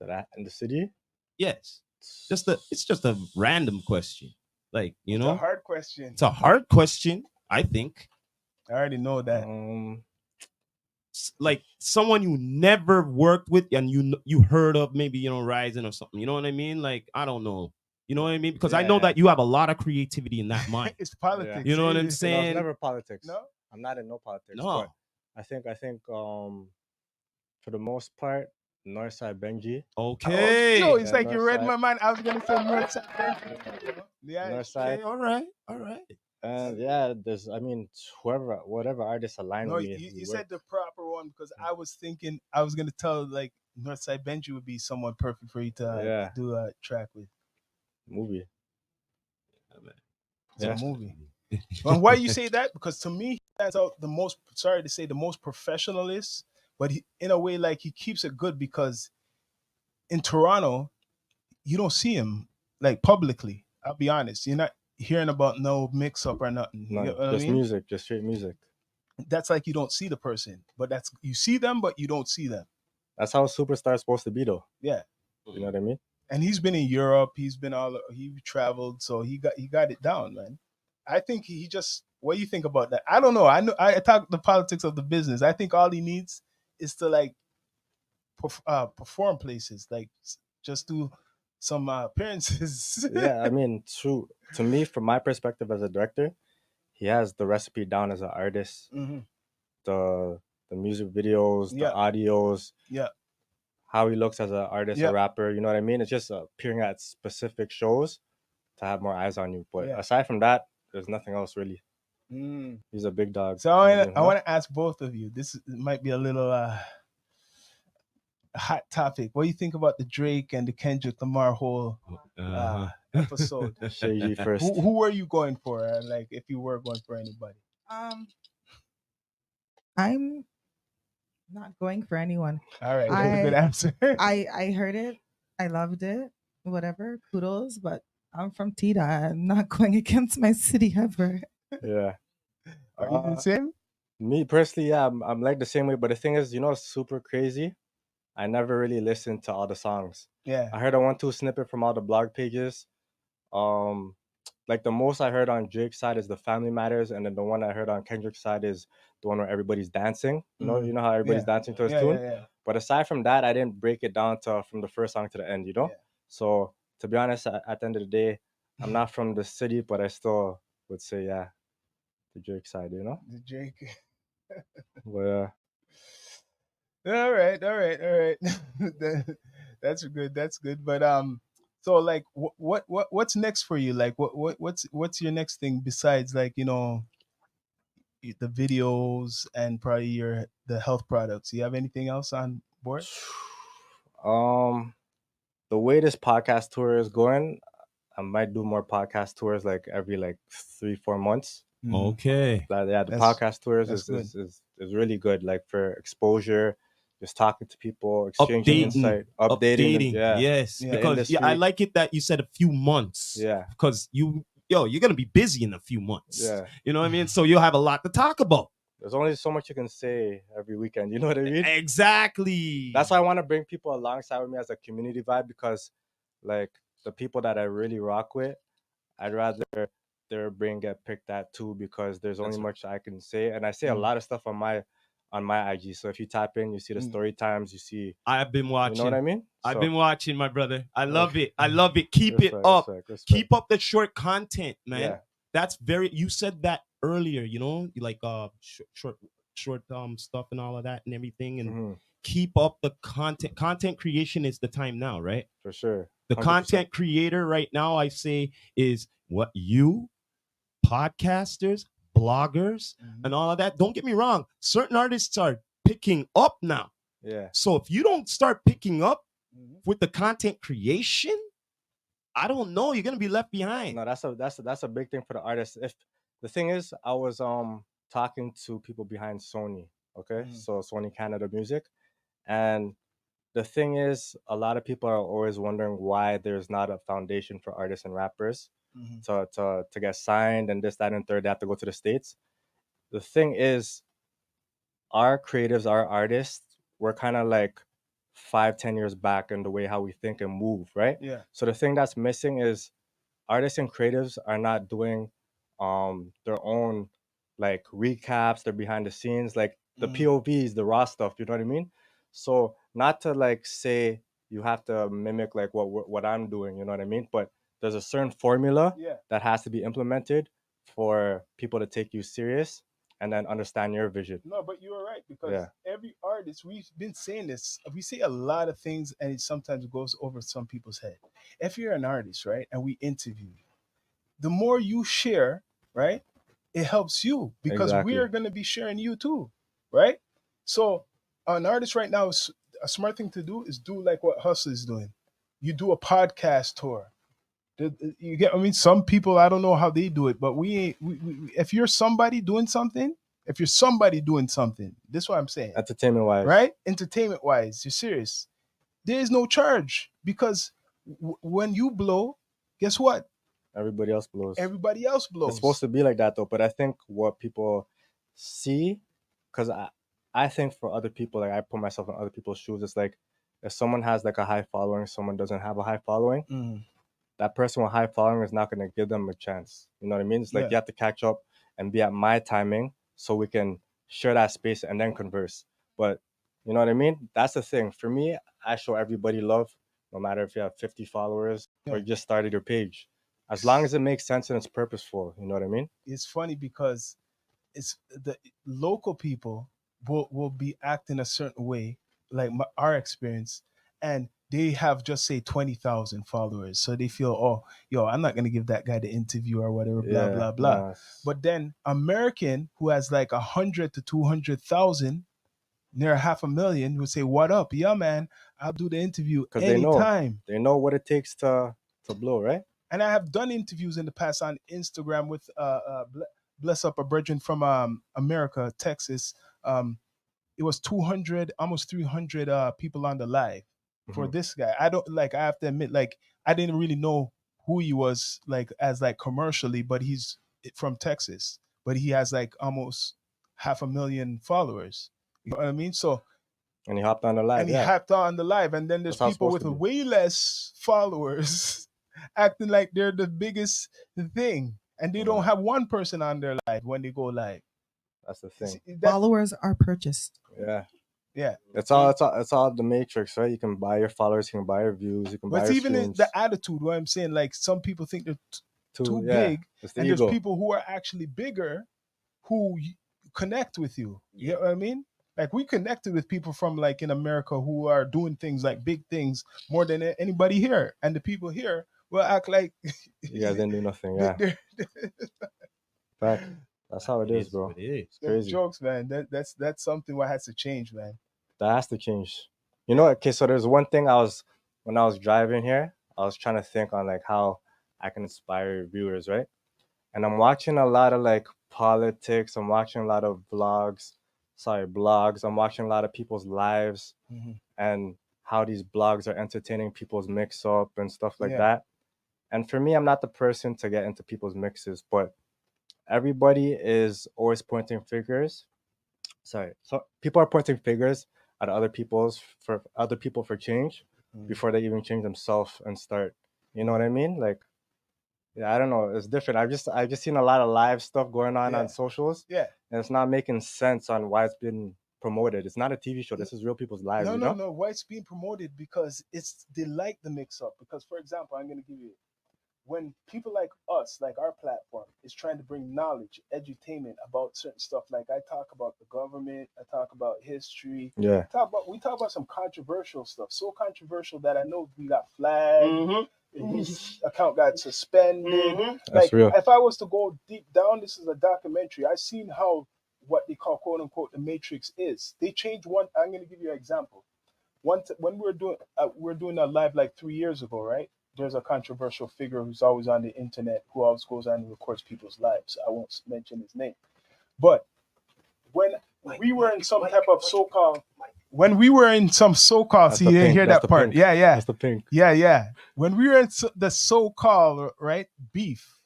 That in the city. Yes. It's just a random question. Like, you It's know, a hard question. it's a hard question, I think. I already know that. Like someone you never worked with and you heard of, maybe, Rising or something. You know what I mean? Like, I don't know. You know what I mean? Because I know Yeah. that you have a lot of creativity in that mind. It's politics. You know what I'm eh? No, it's saying? never politics. No? I'm not in no politics. No. But I think for the most part, Northside Benji. Okay. Yo, it's Yeah, like you read Northside. my mind. I was gonna say Northside. Yeah. Northside. Okay, all right. And yeah, whatever artist aligned No, with me. you we said worked. the proper one because I was thinking I was gonna tell like Northside Benji would be someone perfect for you to Yeah. do a track with. movie. It's Yeah. a movie. And why you say that? Because to me, he stands out the most. Sorry to say, the most professionalist, but in a way, like he keeps it good because in Toronto, you don't see him like publicly. I'll be honest. You're not hearing about no mix up or nothing. You No, get what I just mean? music, just straight music. That's like you don't see the person, but that's you see them, but you don't see them. That's how a superstar's supposed to be, though. Yeah. You know what I mean? And he's been in Europe. He's been he traveled, so he got it down, man. I think he just. What do you think about that? I don't know. I talk the politics of the business. I think all he needs is to like perform places, like just do some appearances. Yeah, I mean, true. To me, from my perspective as a director, he has the recipe down as an artist. Mhm. The music videos, Yeah. the audios, Yeah. how he looks as an artist, Yeah. a rapper. You know what I mean? It's just appearing at specific shows. to have more eyes on you. But Yeah. aside from that, there's nothing else really. Mm. He's a big dog. So I Huh? want to ask both of you. Might be a little hot topic. What do you think about the Drake and the Kendrick Lamar whole Uh-huh. episode? Shay first. Who were you going for? Like, if you were going for anybody? I'm not going for anyone. All right, that's a good answer. I heard it. I loved it. Whatever. Kudos. But I'm from Tita. I'm not going against my city ever. Yeah. Are you the same? Me personally, yeah, I'm like the same way. But the thing is, it's super crazy. I never really listened to all the songs. Yeah. I heard a 1-2 snippet from all the blog pages. Like the most I heard on Drake's side is the Family Matters, and then the one I heard on Kendrick's side is the one where everybody's dancing. You know how everybody's dancing to his tune. Yeah. But aside from that, I didn't break it down to from the first song to the end. Yeah. So to be honest, at the end of the day, I'm not from the city, but I still would say the Drake side. The Drake. But All right. That's good. That's good. But so like, what's next for you? Like, what's your next thing besides, like, the videos and probably the health products? You have anything else on board? the way this podcast tour is going, I might do more podcast tours like every 3-4 months. Okay. The That's- podcast tours that's is really good, like for exposure, just talking to people, exchanging insight, updating. Yes, Yeah. because I Industry. like it that you said a few months. Yeah. Because you're gonna be busy in a few months. Yeah. You know what I mean? So you'll have a lot to talk about. There's only so much you can say every weekend. You know what I mean? Exactly. That's why I want to bring people alongside with me as a community vibe, because like the people that I really rock with, I'd rather their brain get picked at too, because there's only That's much I can say, and I say a lot of stuff on my IG. So if you tap in, you see the story times, you see. I've been watching. You know what I mean? I've been watching, my brother. I love it. I love it. Keep it up. Respect. Keep up the short content, man. Yeah. That's very. You said that earlier. Like short stuff and all of that and everything, and Mhm. keep up the content. Content creation is the time now, right? For sure. The 100%. content creator right now, I say, is what you podcasters, bloggers, and all of that. Don't get me wrong. Certain artists are picking up now. Yeah. So if you don't start picking up with the content creation, I don't know. You're gonna be left behind. No, that's a big thing for the artists. If the thing is, I was talking to people behind Sony, okay, so Sony Canada Music, and the thing is, a lot of people are always wondering why there's not a foundation for artists and rappers to get signed and this, that, and third. They have to go to the States. The thing is, our creatives, our artists, we're kind of like 5-10 years back in the way how we think and move, right? Yeah. So the thing that's missing is artists and creatives are not doing their own like recaps, their behind the scenes, like the POVs, the raw stuff, you know what I mean? So not to like say you have to mimic like what I'm doing, you know what I mean? But there's a certain formula that has to be implemented for people to take you serious and then understand your vision. No, but you are right, because every artist, we've been saying this, we say a lot of things and it sometimes goes over some people's head. If you're an artist, right, and we interview you, the more you share, right, it helps you, because Exactly. we are going to be sharing you too, right? So an artist right now, a smart thing to do is do like what HUSS is doing. You do a podcast tour. You get, I mean, some people, I don't know how they do it, but if you're somebody doing something, this is what I'm saying. Entertainment wise. Right? Entertainment wise, you're serious. There is no charge, because when you blow, guess what? Everybody else blows. It's supposed to be like that though, but I think what people see, because I think for other people, like I put myself in other people's shoes, it's like if someone has like a high following, someone doesn't have a high following, that person with high following is not going to give them a chance. You know what I mean? It's like you have to catch up and be at my timing so we can share that space and then converse. But you know what I mean? That's the thing. For me, I show everybody love, no matter if you have 50 followers or you just started your page. As long as it makes sense and it's purposeful, you know what I mean? It's funny because it's the local people will be acting a certain way, like our experience, and they have just say 20,000 followers. So they feel, oh, yo, I'm not gonna give that guy the interview or whatever, blah Yeah, blah blah. no, But then American who has like 100 to 200,000, near 500,000, would say, "What up? Yeah, man, I'll do the interview because anytime." they know what it takes to blow, right? And I have done interviews in the past on Instagram with bless up a brethren from America, Texas. Um, it was 200, almost 300 people on the live for Mhm. this guy. I don't like. I have to admit, like, I didn't really know who he was, like, as like commercially, but he's from Texas, but he has like almost 500,000 followers. You know what I mean? So And he hopped on the live. and he Yeah, hopped on the live, and then there's that's how it's people supposed with to be. way less followers acting like they're the biggest thing, and they don't Yeah, have one person on their live when they go live. that's the thing. That, Followers are purchased. Yeah, yeah, it's all the matrix, right? You can buy your followers, you can buy your views, you can but buy it's your even in streams. the attitude. What I'm saying, like, some people think they're too Yeah, big, it's the and there's ego. people who are actually bigger who connect with you. You know what I mean? Like, we connected with people from, like, in America who are doing things like big things more than anybody here, and the people here will act like You guys didn't do nothing. they- Yeah, they're, fact. That's how it is, bro. What it is. It's they're crazy. jokes, man. That's something what has to change, man. That has to change. You know, okay, so there's one thing when I was driving here, I was trying to think on like how I can inspire viewers, right? And I'm watching a lot of like politics, I'm watching a lot of blogs, I'm watching a lot of people's lives and how these blogs are entertaining people's mix up and stuff like Yeah. that. And for me, I'm not the person to get into people's mixes, but everybody is always pointing fingers. Sorry. So people are pointing fingers at other people for change before they even change themselves and start. You know what I mean? Like, yeah, I don't know. It's different. I've just seen a lot of live stuff going on Yeah. socials, Yeah. and it's not making sense on why it's been promoted. It's not a TV show. This is real people's lives. No, you no, know? no. Why it's being promoted? Because they like the mix up. Because, for example, I'm gonna give you, when people like us, like our platform, is trying to bring knowledge, edutainment about certain stuff. Like, I talk about the government, I talk about history, Yeah. we talk about some controversial stuff. So controversial that I know we got flagged. His account got suspended. That's Like, real. if I was to go deep down, this is a documentary. I seen how what they call, quote unquote, the Matrix is. They changed one. I'm gonna give you an example. When we were doing a live like 3 years ago, right? There's a controversial figure who's always on the internet, who always goes on and records people's lives. I won't mention his name. But when we were in some type of so-called, when we were in some so-called, That's see, the you didn't pink, hear that's that the part. pink. Yeah, yeah, That's the pink. yeah, yeah. When we were in the so-called, right, beef,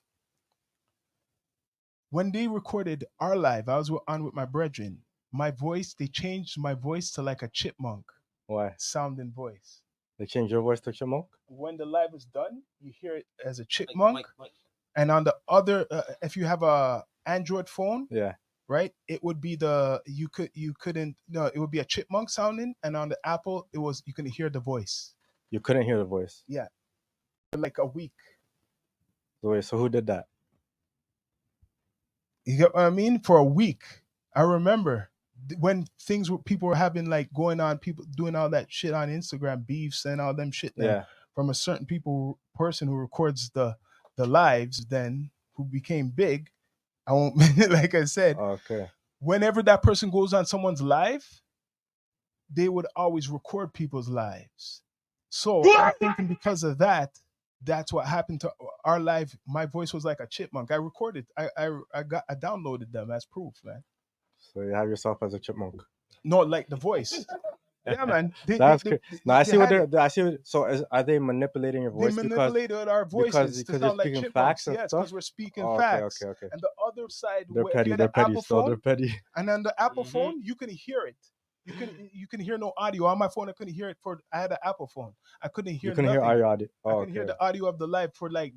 when they recorded our live, I was on with my brethren. My voice, they changed my voice to like a chipmunk Why? sounding voice. They changed your voice to Chipmunk? When the live is done, you hear it as a chipmunk. And on the other, if you have a Android phone, Yeah. right, it would be it would be a chipmunk sounding, and on the Apple, you couldn't hear the voice. You couldn't hear the voice. Yeah, for like a week. Wait, so who did that? You get what I mean? For a week, I remember when people were having like going on, people doing all that shit on Instagram, beefs and all them shit. Yeah. From a certain person who records the lives, then who became big. I won't, like I said, Okay. whenever that person goes on someone's live, they would always record people's lives. So I'm thinking because of that, that's what happened to our live. My voice was like a chipmunk. I recorded. I downloaded them as proof, man. So you have yourself as a chipmunk. No, like the voice. Yeah, man. That's crazy. No, I see what had they're. I see. Are they manipulating your They voice manipulated our voices to because sound you're like speaking chipmunks. facts and Yes, stuff? because we're speaking Oh, facts. okay. And the other side, They're if petty. you had They're the petty. Apple Still, phone, they're petty. and on the Apple phone, you can hear it. You can hear no audio. On my phone, I couldn't hear it I had an Apple phone. I couldn't hear You can hear nothing. our audio. I Oh, couldn't hear okay. the audio of the live for like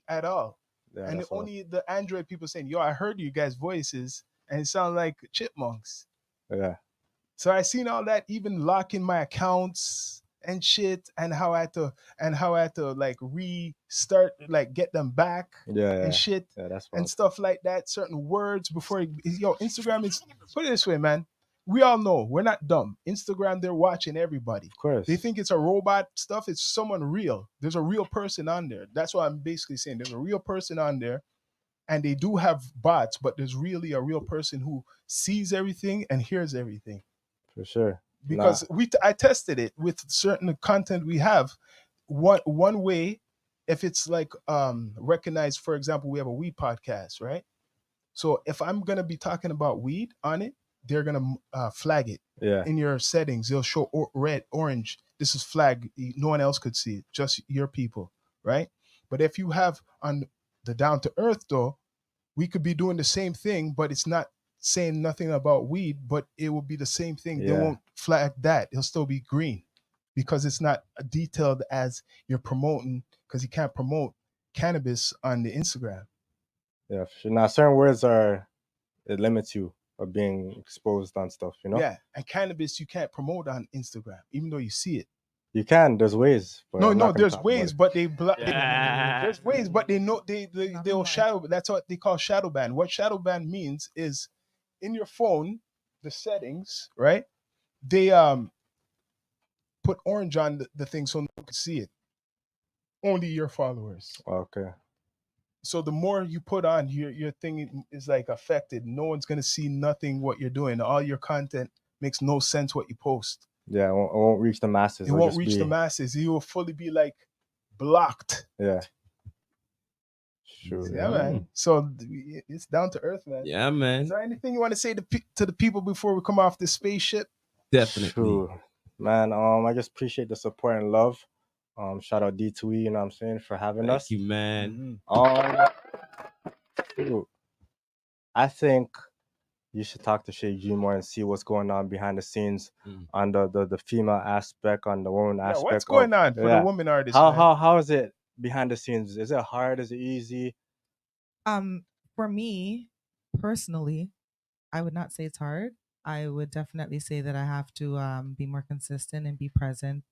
at all. Yeah, And that's all. only the Android people saying, "Yo, I heard you guys' voices, and it sounds like chipmunks." Yeah. So I seen all that, even locking my accounts and shit, and how I had to like restart, like get them back Yeah. and shit Yeah, that's and fine. stuff like that. Certain words before Instagram is, put it this way, man. we all know we're not dumb. Instagram, they're watching everybody. Of course. They think it's a robot stuff. It's someone real. There's a real person on there. That's what I'm basically saying. There's a real person on there, and they do have bots, but there's really a real person who sees everything and hears everything. For sure. Because I tested it with certain content we have. One way, if it's like recognized, for example, we have a weed podcast, right? So if I'm gonna be talking about weed on it, they're gonna flag it Yeah. in your settings. They'll show red, orange. This is flag. No one else could see it, just your people, right? But if you have on the down to earth though, we could be doing the same thing, but it's not saying nothing about weed, but it will be the same thing. They Yeah. won't flag that. It'll still be green because it's not detailed as you're promoting, because you can't promote cannabis on the Instagram. Yeah, for sure. Now, certain words it limits you of being exposed on stuff, you know? Yeah, and cannabis you can't promote on Instagram, even though you see it. You can, there's ways. But No, I'm no, not gonna there's talk about ways, it. but Yeah. there's ways, but they know they'll mind. shadow. That's what they call shadow ban. What shadow ban means is in your phone, the settings, right? They put orange on the thing so no one can see it. Only your followers. Okay. So the more you put on, your thing is like affected. No one's gonna see nothing what you're doing. All your content makes no sense what you post. Yeah, it won't reach the masses. It It'll won't just reach be, the masses. You will fully be like blocked. Yeah. Sure. Yeah, man. So it's down to earth, man. Yeah, Is man. there anything you want to say to the people before we come off this spaceship? Definitely. True. Man, I just appreciate the support and love. Shout out D2E, you know what I'm saying, for having Thank us. you, man. Shoot. I think you should talk to Shay G more and see what's going on behind the scenes on the female aspect, on the woman Yeah, aspect. what's going on for the woman artist? How is it behind the scenes? Is it hard? Is it easy? For me personally, I would not say it's hard. I would definitely say that I have to be more consistent and be present.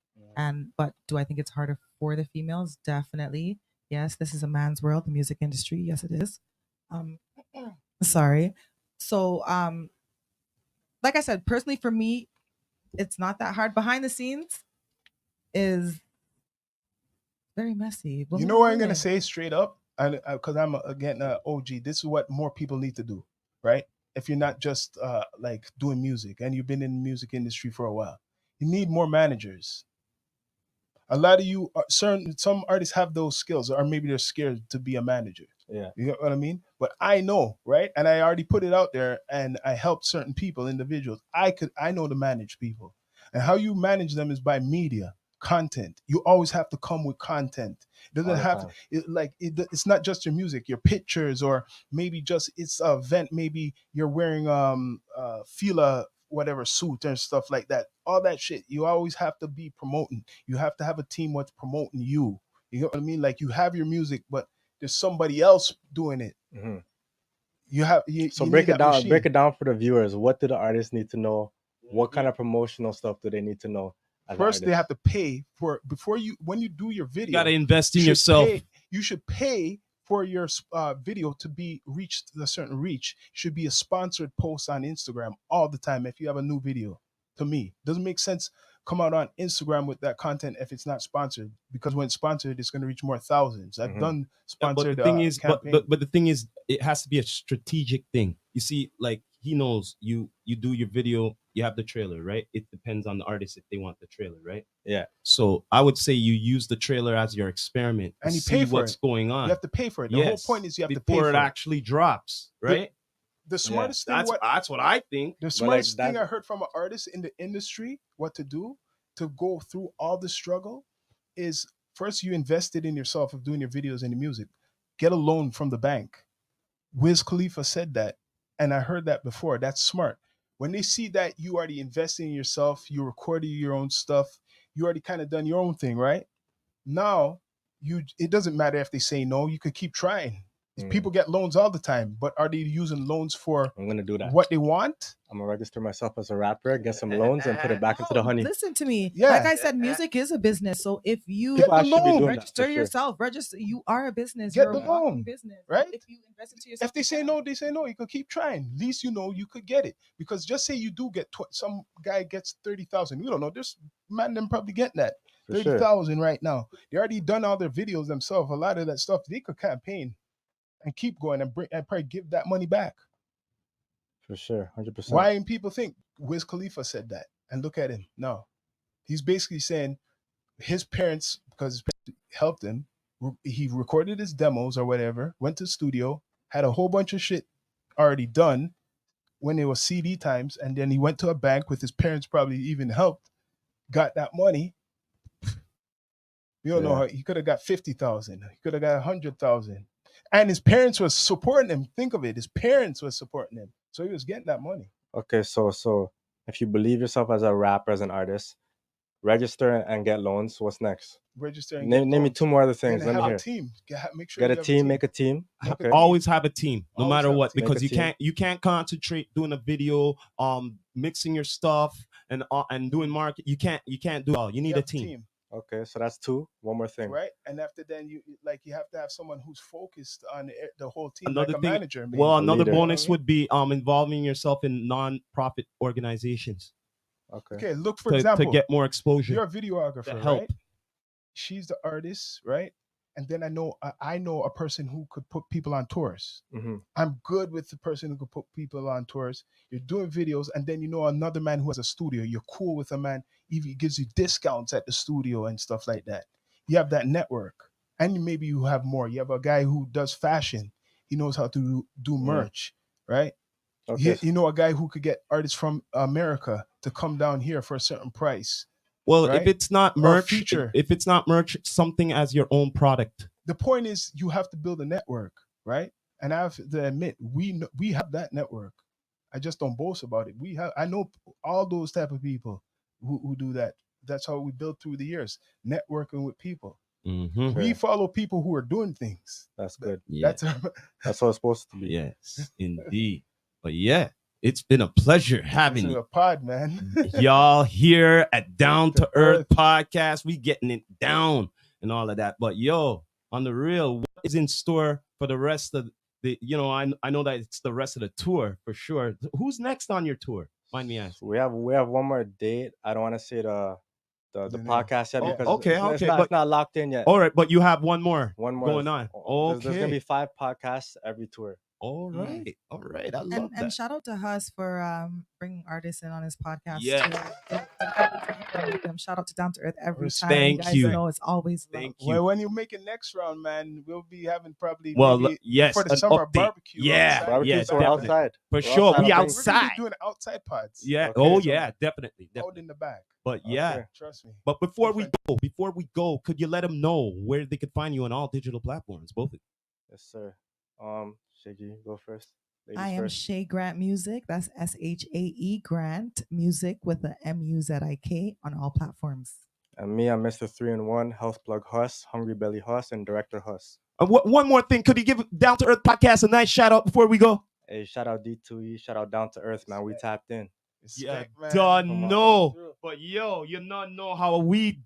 But do I think it's harder for the females? Definitely. Yes, this is a man's world, the music industry. Yes, it is. Sorry. So like I said, personally for me, it's not that hard. Behind the scenes is very messy. You know what I'm gonna say straight up, because I'm again OG. This is what more people need to do, right? If you're not just like doing music and you've been in the music industry for a while, you need more managers. A lot of you, some artists have those skills, or maybe they're scared to be a manager. Yeah. You know what I mean? But I know, right? And I already put it out there, and I helped certain people, individuals. I know to manage people, and how you manage them is by media content. You always have to come with content. It doesn't have to, it's not just your music, your pictures, or maybe just it's a event. Maybe you're wearing Fila whatever suit and stuff like that. All that shit. You always have to be promoting. You have to have a team what's promoting you. You know what I mean? Like you have your music, but there's somebody else doing it. Mm-hmm. You break need it down. machine. Break it down for the viewers. What do the artists need to know? What kind of promotional stuff do they need to know? First, they have to pay for when you do your video. You got to invest in yourself. You should pay for your video to be reached a certain reach. It should be a sponsored post on Instagram all the time. If you have a new video, to me, doesn't make sense. Come out on Instagram with that content if it's not sponsored, because when it's sponsored, it's going to reach more thousands. I've done sponsored. But the thing is, campaign. but the thing is, it has to be a strategic thing. You see, like he knows you do your video, you have the trailer, right? It depends on the artist if they want the trailer, right? Yeah. So I would say you use the trailer as your experiment and you see pay for what's it. going on. You have to pay for it. The whole point is you have to pay before for it actually drops, right? The smartest thing. That's what I think. The smartest thing I heard from an artist in the industry, what to do to go through all the struggle, is first you invested in yourself of doing your videos and your music. Get a loan from the bank. Wiz Khalifa said that, and I heard that before. That's smart. When they see that you already invested in yourself, you recorded your own stuff, you already kind of done your own thing, right? Now, it doesn't matter if they say no. You could keep trying. People get loans all the time, but are they using loans for I'm gonna do that. what they want? I'm gonna register myself as a rapper, get some loans, and put it back into the honey. Listen to me. Yeah. Like I said, music is a business. So if you People the actually be loan. doing that, register for sure. yourself, register, you are a business. Get You're the a walking loan, business. right? If you invest into yourself, If they say no, they say no. You could keep trying. At least you know you could get it. Because just say you do get some guy gets 30,000. You don't know. There's man them probably getting that For sure. 30,000 right now. They already done all their videos themselves. A lot of that stuff they could campaign and keep going and bring and probably give that money back. For sure, 100%. Why and people think Wiz Khalifa said that? And look at him. No, he's basically saying his parents, because his parents helped him, he recorded his demos or whatever, went to the studio, had a whole bunch of shit already done when it was CD times, and then he went to a bank with his parents probably even helped, got that money. You don't know how he could have got 50,000. He could have got 100,000. And his parents were supporting him. Think of it. His parents were supporting him. So he was getting that money. Okay, so if you believe yourself as a rapper, as an artist, register and get loans. What's next? Register and Name me two more other things. Then Let me have hear. a team. Make sure Get you a have team, make a team. Okay. Always have a team, no Always matter have a what, team. because Make a team. you can't concentrate doing a video, mixing your stuff and doing market. You can't do it all. You need You a have team. Okay, so that's two. One more thing. Right? And after then, you have to have someone who's focused on the whole team, Another like a thing- manager. Maybe. Well, A another leader. bonus You know what would be involving yourself in non-profit organizations I Okay. mean? Okay, look, for to example, get more exposure. you're a videographer, to help. right? She's the artist, right? And then I know a person who could put people on tours. Mm-hmm. I'm good with the person who could put people on tours. You're doing videos, and then you know another man who has a studio. You're cool with a man. He gives you discounts at the studio and stuff like that. You have that network, and maybe you have more. You have a guy who does fashion. He knows how to do merch, right? Okay. You know a guy who could get artists from America to come down here for a certain price. Well, right? if it's not Or merch, feature. if it's not merch, something as your own product. The point is, you have to build a network, right? And I have to admit, we have that network. I just don't boast about it. I know all those type of people who do that. That's how we build through the years, networking with people. Mm-hmm. We Sure. follow people who are doing things. That's good. Yeah. That's what it's supposed to be. Yes, indeed. But yeah, it's been a pleasure having This is you. a pod, man. Y'all here at Down to Earth Earth. podcast. We getting it down and all of that. But yo, on the real, what is in store for the rest of the, I know that it's the rest of the tour for sure. Who's next on your tour? Mind me asking. We have one more date. I don't want to say the The name. podcast yet Oh, because okay, it's okay, not, but- it's not locked in yet. All right, but you have one more going on. There's gonna be 5 podcasts every tour. All right. All right. I love And that. shout out to HUSS for bringing artists in on his podcast. Yeah. Shout out to Down to Earth every time. Thank you guys you. know it's always love. Thank you. Well, when you make it next round, man, we'll be having probably Well, maybe yes, for the an summer update. barbecue. Yeah, outside. Barbecue, yeah, so we're definitely. outside. For We're sure, outside we on We're things. gonna outside. be doing outside pods. Yeah. Okay, Oh, so- yeah. Definitely. Out in the back. But yeah. Okay. Trust me. But before we go, could you let them know where they could find you on all digital platforms? Both of you. Yes, sir. Shaggy, go first. Ladies I am first. Shay Grant Music. That's SHAE Grant Music with a MUZIK on all platforms. And me, I'm Mr. 3-in-1, Health Plug HUSS, Hungry Belly HUSS, and Director HUSS. One more thing. Could you give Down to Earth podcast a nice shout out before we go? Hey, shout out D2E, shout out Down to Earth, man. We tapped in. Respect, man. Done. Come on. No. But yo, you not know how we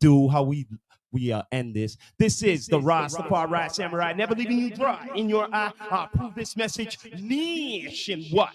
end this. This is the Rastafari Samurai, never leaving you dry in your eye. Prove this message nationwide.